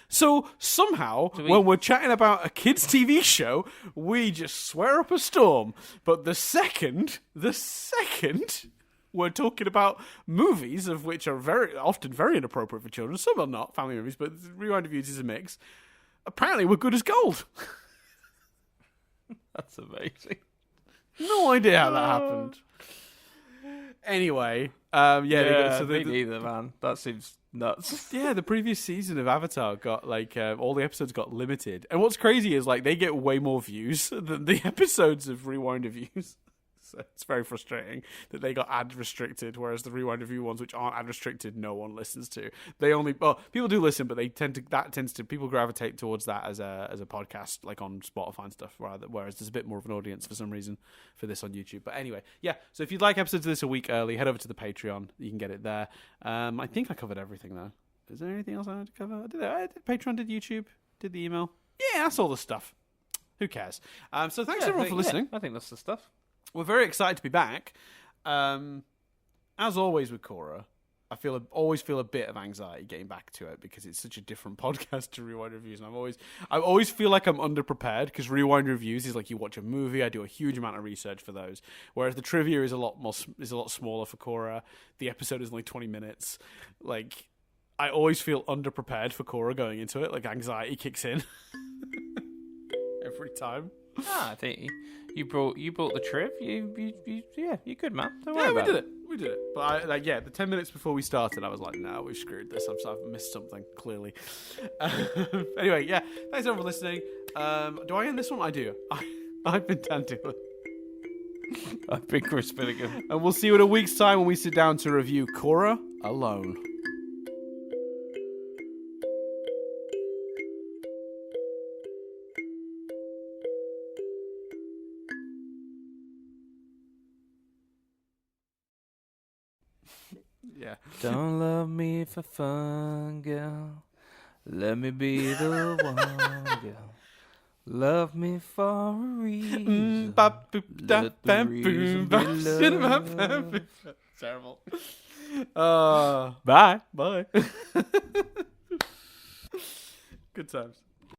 S1: So somehow, when we're chatting about a kids' TV show, we just swear up a storm. But the second we're talking about movies, of which are very often very inappropriate for children, some are not, family movies, but Rewind Reviews is a mix, apparently we're good as gold.
S2: That's amazing.
S1: No idea how that happened. Anyway, so
S2: me neither, man. That seems nuts.
S1: Yeah, the previous season of Avatar got like all the episodes got limited, and what's crazy is like they get way more views than the episodes of Rewind Reviews. So it's very frustrating that they got ad restricted, whereas the Rewind Review ones, which aren't ad restricted, no one listens to. They only people do listen, but people gravitate towards that as a podcast, like on Spotify and stuff. Whereas there's a bit more of an audience for some reason for this on YouTube. But anyway, yeah. So if you'd like episodes of this a week early, head over to the Patreon. You can get it there. I think I covered everything though. Is there anything else I had to cover? I did Patreon, did YouTube, did the email. Yeah, that's all the stuff. Who cares? So thanks everyone for listening.
S2: I think that's the stuff.
S1: We're very excited to be back. As always with Korra, I always feel a bit of anxiety getting back to it because it's such a different podcast to Rewind Reviews, and I always feel like I'm underprepared because Rewind Reviews is like you watch a movie. I do a huge amount of research for those, whereas the trivia is a lot smaller for Korra. The episode is only 20 minutes. Like I always feel underprepared for Korra going into it. Like anxiety kicks in every time.
S2: I think you brought the triv. You're good, man. Don't worry about it.
S1: We did it. But the 10 minutes before we started, I was like, no, we've screwed this. I've missed something, clearly. Anyway, yeah, thanks everyone for listening. Do I end this one? I do. I've been Dan Doolan.
S2: I've been Chris Billingham.
S1: And we'll see you in a week's time when we sit down to review Korra alone. Yeah.
S2: Don't love me for fun, girl. Let me be the one, girl. Love me for a reason. Let the reason be love.
S1: Terrible.
S2: Bye.
S1: Bye. Good times.